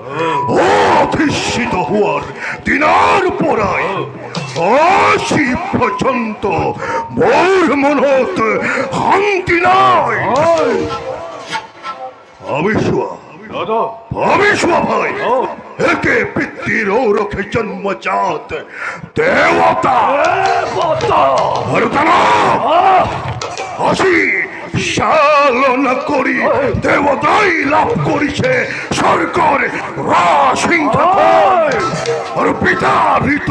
অধিষ্ঠিত হওয়াৰ দিনাৰ পৰাই আজি পৰ্যন্ত মোৰ মনত শান্তি নাই ভাবিছোৱা ভাই একে পিতৃৰ ঔৰখে জন্মজাত দেৱতা আৰু আজি চালনা করি দেবতাই লাভ করিছে স্বর্গর রাসিংহ আর বিতাড়িত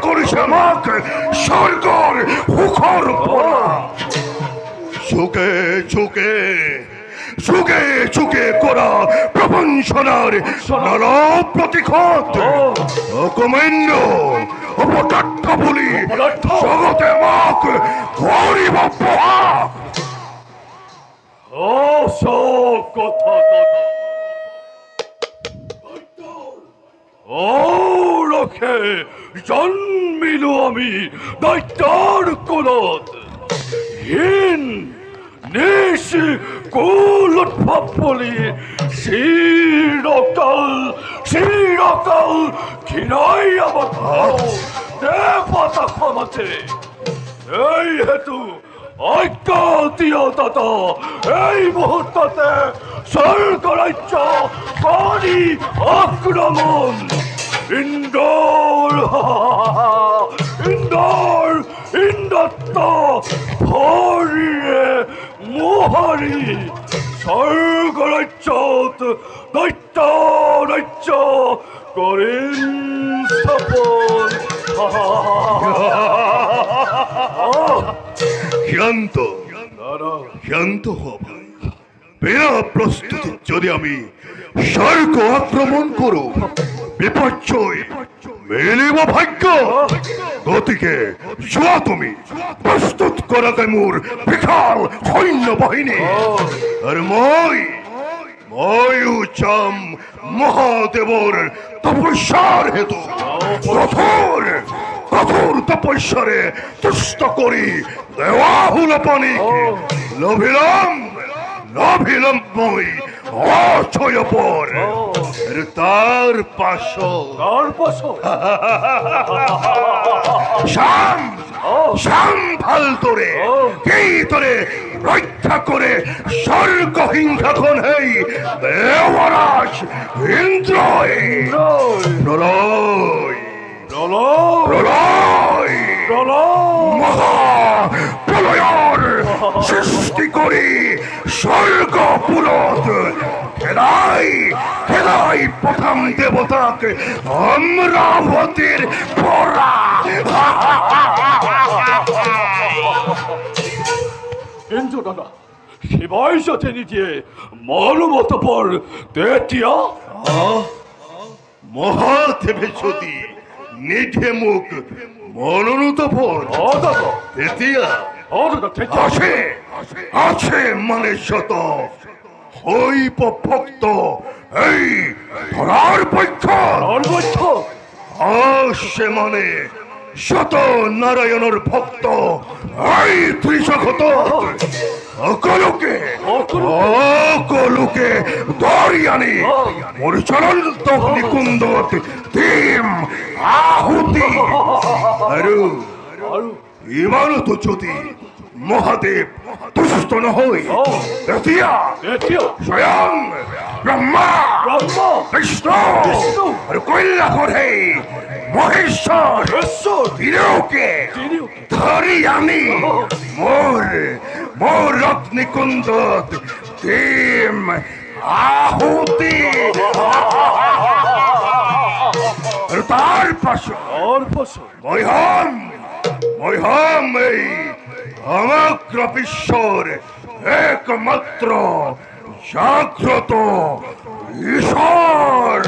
করিছে আমাকে স্বর্গর হুখর পড়া চুকে করা প্রবঞ্চনার নর প্রতিঘাত অকমেন্দ্র অপদার্থ বলি জগতে মাক গরিব পোহাক সব কথা ও রক্ষে জন্মিল আমি দৈত্যর কুলত হীন নিশ কুলোদ্ভব বলি চিরকাল ঘৃণাই আমার দেবতা ক্ষমাতে এই হেতু ঐক্য দিও দাদা এই মুহূর্ততে স্বর্গ রাজ্য করি আক্রমণ ইন্দত্ত ভরিয়ে মোহারি স্বর্গ রাজ্যত দৈত্য রাজ্য করেন স্থাপন শান্ত হব বিনা প্রস্তুতি যদি আমি স্বর্গ আক্রমণ করো বিপর্যয় মেলিব ভাগ্য গতিকে যোৱা তুমি প্রস্তুত করাকে মোর বিশাল সৈন্য বাহিনী আর ময়ও চাম মহাদেবর তপস্যার হেতু কঠোর তপস্যারে তুষ্ট করি দেওয়াহুল পানি লভিলাম মই অছয় পর তার পাশ শাম ভাল তোরে এই তোরে রক্ষা করে স্বর্গ হিংসাখন হেই দেবরাজ ইন্দ্র মহাপ্রলয়ের সৃষ্টি করি স্বর্গপুরত খেলাই প্রথম দেবতাকে অমরাবতীর পরা কিন্তু দাদা শিবাই সাথে নিজে মরমত পর তেতিয়া মহাদেবে যদি নিধে মুখ মনোনত পর তেতিয়া আছে মানে শত হইব ভক্ত এই ধরার পক্ষ আসে মানে শত নারায়ণের ভক্ত এই ত্রিশত অকলোকে দরিয়ানি মোর চলন্ত নিকুন্দত তিম আহুতি আৰু ইমানো তো যদি মহাদেব তুষ্ট নহৈ তেতিয়া স্বয়ং ব্ৰহ্মা বিষ্ণু আৰু কৈলাসৰে মহেশ্বৰ তিনিওকে ধৰি আনি মোৰ ৰত্নিকুণ্ডত দিম আহুতি আৰু তাৰ পাছত মই হম এই সমগ্র বিশ্বর একমাত্র জাগ্রত ঈশ্বর।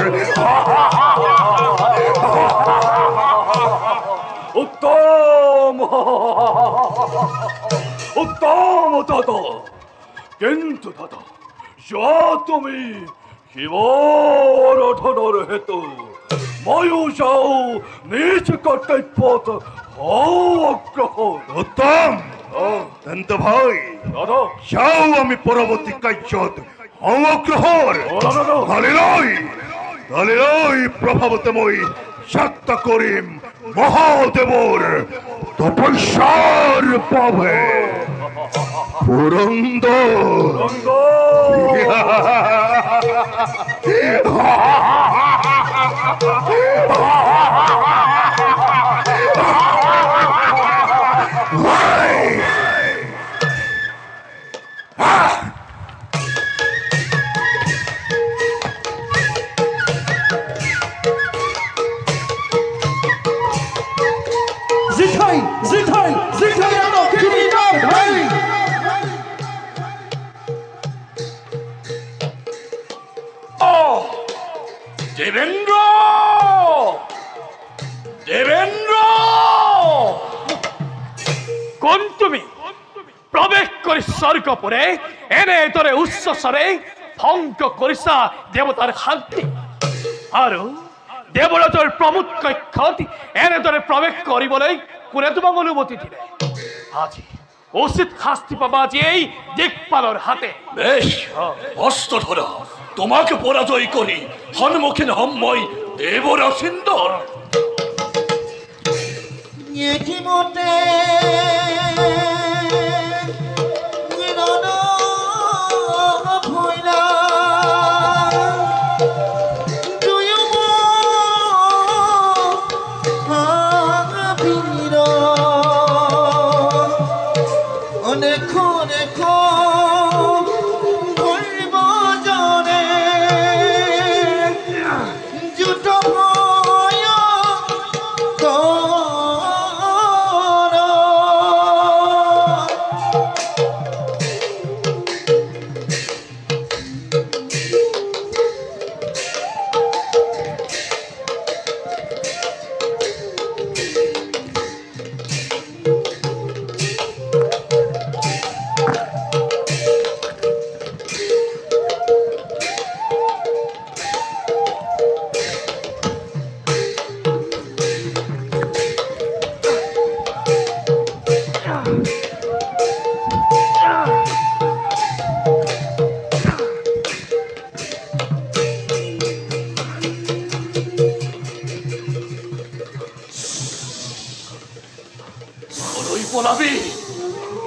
উত্তম উত্তম দাদা, কিন্তু দাদা তুমি শিবর হেতু ময়ো যাও নিজ কর্তব্যত অগ্রহণ। উত্তম তেন্ত ভাই যাও, আমি পরবর্তী কার্যত অগ্রহণ। তাহলে প্রভাবতে মই সাত্তা করিম মহাদেবর তপস্যার পাবে পুরন্দর। দেবেন্দ্র দেবেন্দ্র কোন তুমি প্রবেশ কৰি স্বৰ্গপুৰে এনেদৰে উচ্চ স্বৰে ভংগ কৰিছা দেৱতাৰ শান্তি আৰু দেৱৰাজৰ প্ৰমোদ কক্ষত এনেদৰে প্ৰৱেশ কৰিবলৈ কোনে তোমাক অনুমতি দিলে আজি উচিত শাস্তি পাবা আজি এই দিকপালৰ হাতে বেশ অস্ত্র ধরা তোমাকে পরাজয় করি সন্মুখীন হম মই দেবরাসিন্দর ইতিমতে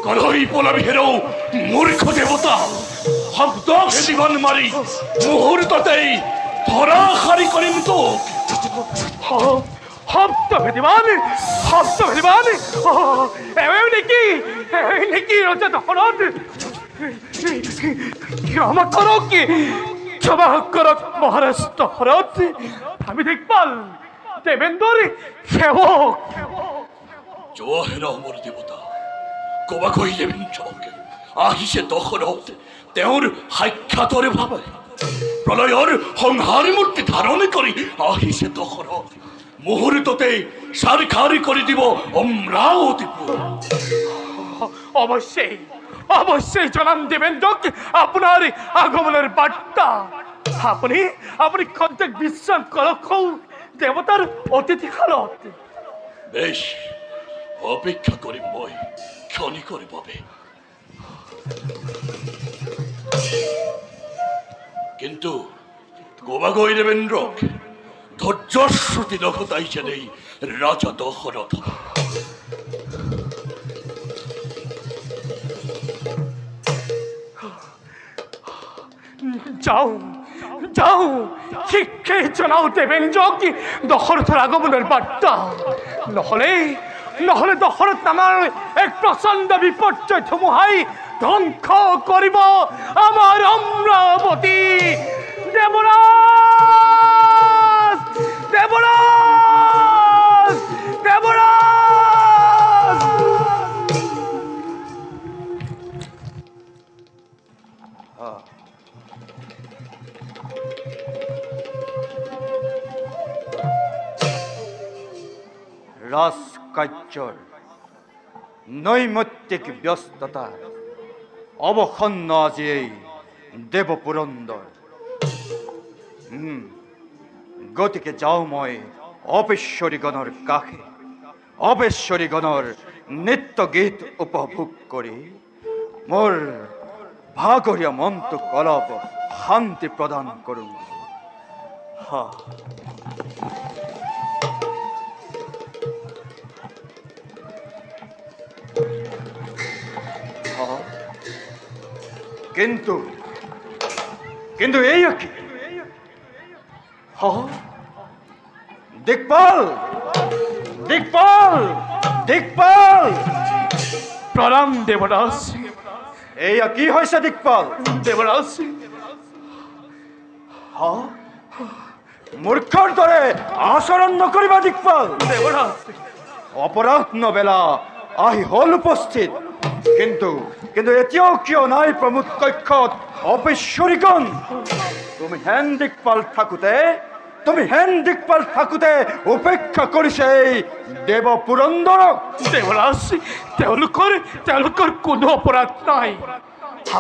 কলই পলাবি হেরো মূর্খ দেবতা শব্দ জীবন মারি মুহূর্ততেই ধরা হারি করিম তো শব্দ ভেদিবান নেকি ৰজা দশৰথ ক্ষমা কৰক মহাৰাজ দশৰথ আমি দিকপাল দেবেন্দ্ৰৰ সেৱক জয় ৰামৰ দেৱতা কবা কৈ দেবেন্দ্ৰ আহিছে দশৰথ তেওঁৰ সাক্ষাতৰে ভাবে প্ৰলয়ৰ সংহাৰ মূৰ্তি ধাৰণ কৰি আহিছে দশৰথ মুহূৰ্ততে সাৰখাৰি কৰি দিব অমৰাৱতীপুৰ অৱশ্যেই জনাম দেবেন্দ্ৰক আপোনাৰ আগমনৰ বাৰ্তা আপুনি খন্তেক বিশ্ৰাম কৰক দেৱতাৰ অতিথিশালত বেশ অপেক্ষা কৰিম মই ক্ষণিকৰ বাবে কিন্তু কবা গৈ দেবেন্দ্ৰক ধৈৰ্যশ্ৰুতি নঘটাইছে নেই ৰাজা দশৰথ যাও শিক্ষে জনাও দেবেন্দ্ৰক দশৰথৰ আগমনৰ বাৰ্তা নহলে দশৰথ নামৰ এক প্ৰচণ্ড বিপৰ্যয় ধুমুহাই ধ্বংস কৰিব আমাৰ অমৰাৱতী ৰাজকাৰ্যৰ নৈমিত্তিক ব্যস্ততা অৱসন্ন আজি এই দেৱপুৰন্দৰ গতিকে যাওঁ মই অপেশ্বৰীগণৰ কাষে অপেশ্বৰীগণৰ নৃত্য গীত উপভোগ কৰি মোৰ ভাগৰীয়া মনটোক অলপ শান্তি প্ৰদান কৰোঁ কিন্তু এই কি দিকপাল প্ৰণাম দেৱদাস এয়া কি হৈছে দিকপাল দেৱদাস মূৰ্খৰ দৰে আচৰণ নকৰিবা দিকপাল দেৱদাস অপৰাহ্ন বেলা আহি হল উপস্থিত কিন্তু এতিয়াও কিয় নাই প্ৰমোদ কক্ষত অপেশ্বৰীগণ তুমি হেন দিকপাল থাকোঁতে তুমি হেন দিকপাল থাকোঁতে উপেক্ষা কৰিছে এই দেৱ পুৰন্দৰক। দেৱৰাজ, তেওঁলোকৰ কোনো অপৰাধ নাই।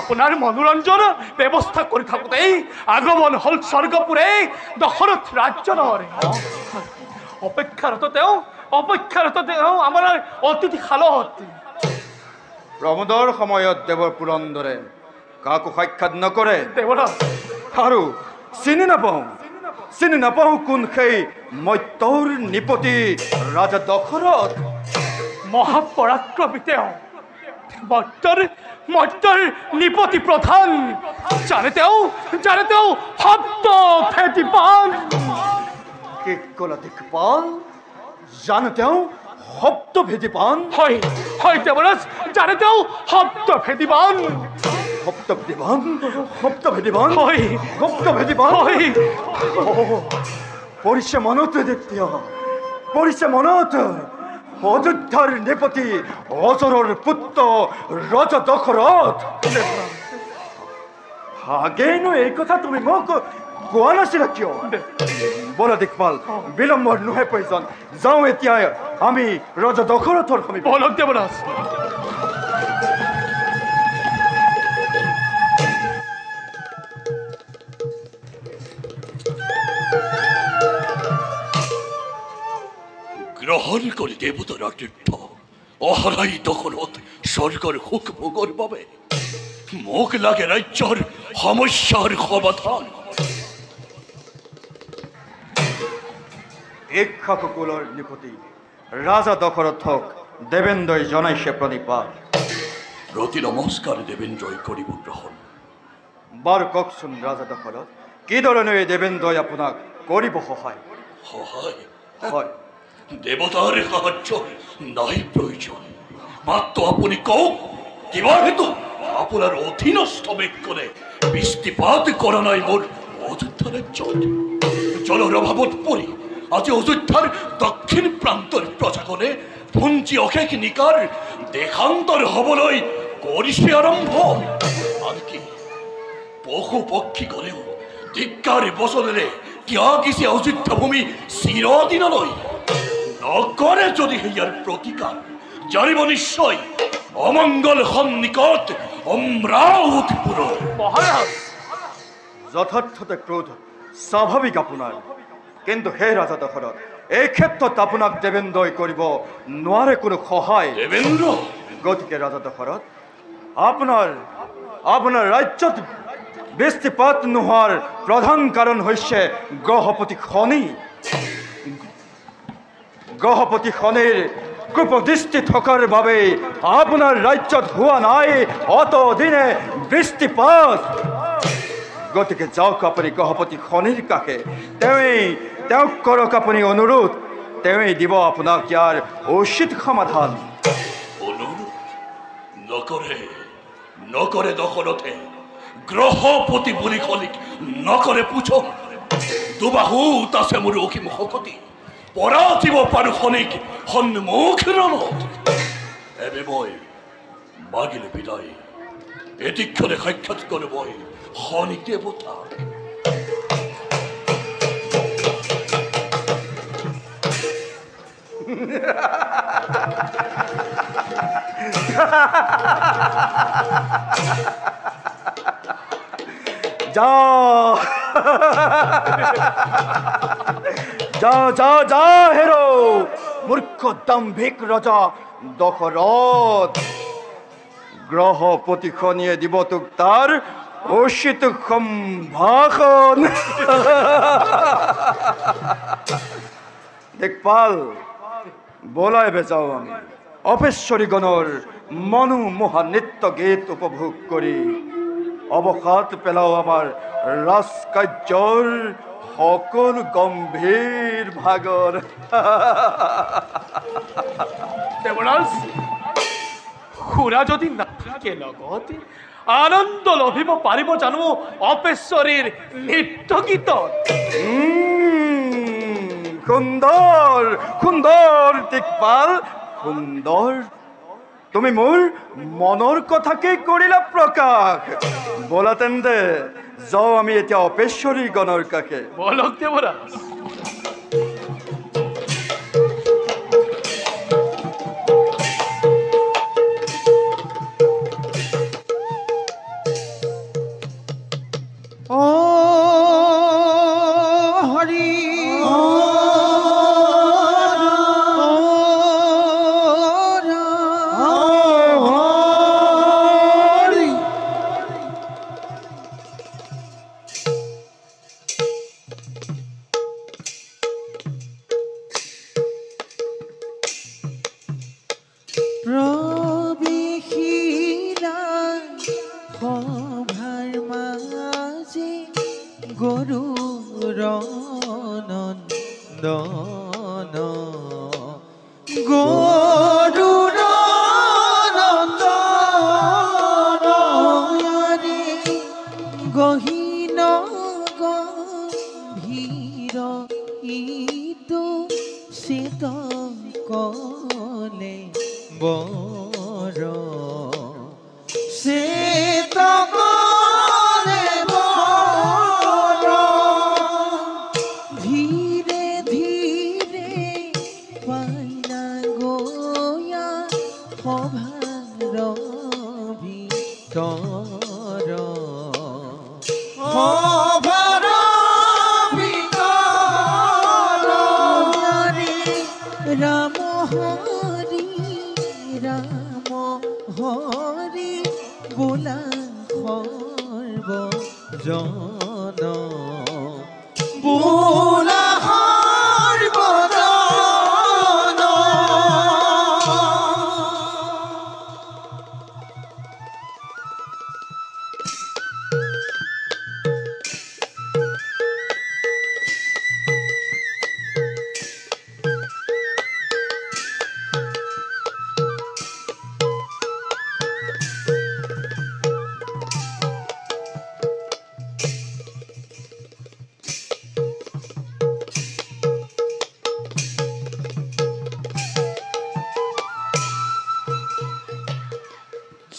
আপোনাৰ মনোৰঞ্জন ব্যৱস্থা কৰি থাকোঁতেই আগমন হ'ল স্বৰ্গপুৰে দশৰথ ৰাজ্যৰ। অপেক্ষাৰত তেওঁ আমাৰ অতিথিশালত। প্ৰমোদৰ সময়ত দেৱৰ পুৰন্দৰে কাকো সাক্ষাৎ নকৰে। দেৱৰাজ, আৰু চিনি নাপাওঁ কোন সেই মত্যৰ নিপতি ৰাজা দশৰথ। মহাপৰাক্ৰমী তেওঁ, মত্যৰ নিপতি প্ৰধান। জানে তেওঁ শব্দ ভেদিবান। কি ক'লা দিকপাল? জানে তেওঁ শব্দ ভেদিবান? হয় দেৱৰাজ, জানে তেওঁ শব্দ ভেদিবান। পৰিছে মনত তেতিয়া, পৰিছে মনত অযোধ্যাৰ নিপতি অজৰৰ পুত্ৰ ৰজা দশৰথ। আগেইনো এই কথা তুমি মোক কোৱা নাছিলা কিয়? বলা দিকপাল, বিলম্বৰ নহয় প্ৰয়োজন। যাওঁ এতিয়া আমি ৰজা দশৰথৰ সমীপ। বলক দেৱৰাজ। গ্ৰহণ কৰি দেৱতাৰ আতিথ্য অহৰাই দখলত স্বৰ্গৰ সুখ ভোগৰ বাবে মোক লাগে ৰাজ্যৰ সমস্যাৰ সমাধান। ইক্ষ্বাকুকুলৰ নিপতি ৰাজা দশৰথক দেৱেন্দ্ৰই জনাইছে প্ৰণিপাত। প্ৰতি নমস্কাৰ দেৱেন্দ্ৰই কৰিব গ্ৰহণ। বাৰু কওকচোন ৰাজা দশৰথ, কি ধৰণে দেৱেন্দ্ৰই আপোনাক কৰিব সহায়? হয়, দেৱতাৰ সাহায্য নাই প্ৰয়োজন। মাত্ৰ আপুনি কওক, কিবা হেতু আপোনাৰ অধীনস্থ ব্যক্তিয়ে বৃষ্টিপাত কৰা নাই মোৰ অযোধ্যা ৰাজ্যত। জলৰ অভাৱত পৰি আজি অযোধ্যাৰ দক্ষিণ প্ৰান্তৰ প্ৰজাগণে পুঞ্জী অশেষ নিকাৰ দেশান্তৰ হ'বলৈ কৰিছে আৰম্ভ। আনকি পশু পক্ষীগণেও ধিক্কাৰ বচনেৰে ত্যাগিছে অযোধ্যা ভূমি চিৰদিনলৈ। নকৰে যদি ইয়াৰ প্ৰতিকাৰ, জানিব নিশ্চয় অমংগল সন্নিকট অমৰাৱতীপুৰৰ। মহাৰাজ, যথাৰ্থতে ক্ৰোধ স্বাভাৱিক আপোনাৰ, কিন্তু হে ৰাজা দশৰথ, এই ক্ষেত্ৰত আপোনাক দেৱেন্দ্ৰই কৰিব নোৱাৰে কোনো সহায়। দেৱেন্দ্ৰ, গতিকে ৰাজা দশৰথ, আপোনাৰ ৰাজ্যত বৃষ্টিপাত নোহোৱাৰ প্ৰধান কাৰণ হৈছে গ্ৰহপতি শনিৰ কুপদৃষ্টি থকাৰ বাবে আপোনাৰ ৰাজ্যত হোৱা নাই অতদিনে বৃষ্টিপাত। গতিকে যাওক আপুনি গ্ৰহপতি শনিৰ কাষে, তেওঁক কৰক আপুনি অনুৰোধ, তেওঁৱেই দিব আপোনাক ইয়াৰ উচিত সমাধান। নকৰে দশৰথে, গ্ৰহপতি বুলি শনিক নকৰে পুজো। দুবাহুত আছে মোৰ অসীম শক্তি, পৰাজিব পাৰো শনিক সন্মুখ ৰণত। এবে মই মাগিলে বিদায়, এদিক্ষণে সাক্ষাৎ কৰে মই শনি দেৱতা। যা হেৰো মূৰ্খ দাম্ভিক ৰজা দশৰথ। গ্ৰহপতি শনিয়ে দিব তোক তাৰ উচিত সম্ভাষণ। দিকপাল, বলাই বেজাও আমি অপেশ্বৰীগণৰ মনোমোহা নৃত্য গীত উপভোগ কৰি অৱসাদ পেলাও আমাৰ ৰাজকাৰ্যৰ সকলো গম্ভীৰ ভাগৰ। দেৱৰাজ, খুৰা যদি নাথাকে লগত আনন্দ লভিব পাৰিব জানো অপেশ্বৰীৰ নৃত্য গীতত? সুন্দৰ দিকপাল, সুন্দৰ। তুমি মোৰ মনৰ কথাকেই কৰিলা প্ৰকাশ। বলা তেন্তে যাওঁ আমি এতিয়া অপেশ্বৰী গণৰ কাষে। বলক দেৱৰাজ।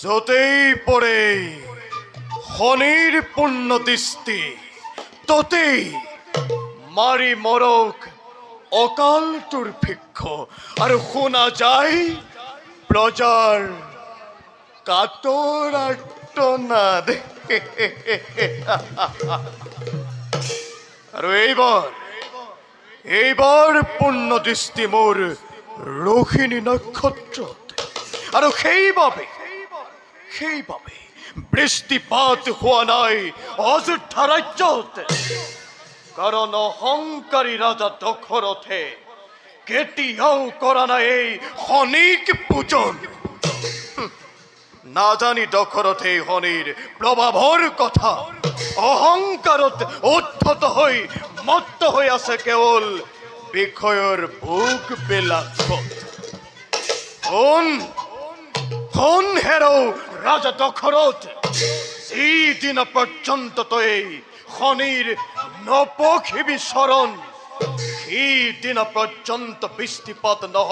যতেই পড়ে শনিৰ পূৰ্ণ দৃষ্টি ততেই মাৰি মৰক অকাল দুৰ্ভিক্ষ আৰু শুনা যায় প্ৰজাৰ কাতৰ আৰ্তনাদ। আৰু এইবাৰ পূৰ্ণ দৃষ্টি মোৰ ৰোহিণী নক্ষত্ৰত আৰু সেইবাবে বৃষ্টিপাত হোৱা নাই অযোধ্যা ৰাজ্যত। কাৰণ অহংকাৰী ৰাজা দশৰথে কেতিয়াও কৰা নাই এই শনিক পূজন। নাজানি দশৰথে শনিৰ প্ৰভাৱৰ কথা অহংকাৰত উদ্ধত হৈ মত্ত হৈ আছে কেৱল বিষয়ৰ ভোগ বিলাসত। শুন হেৰৌ ৰাজা দশৰথ, যিদিন পৰ্যন্ত তই শনিৰ নপখিবি চৰণ, সিদিন পৰ্যন্ত বৃষ্টিপাত নহয়।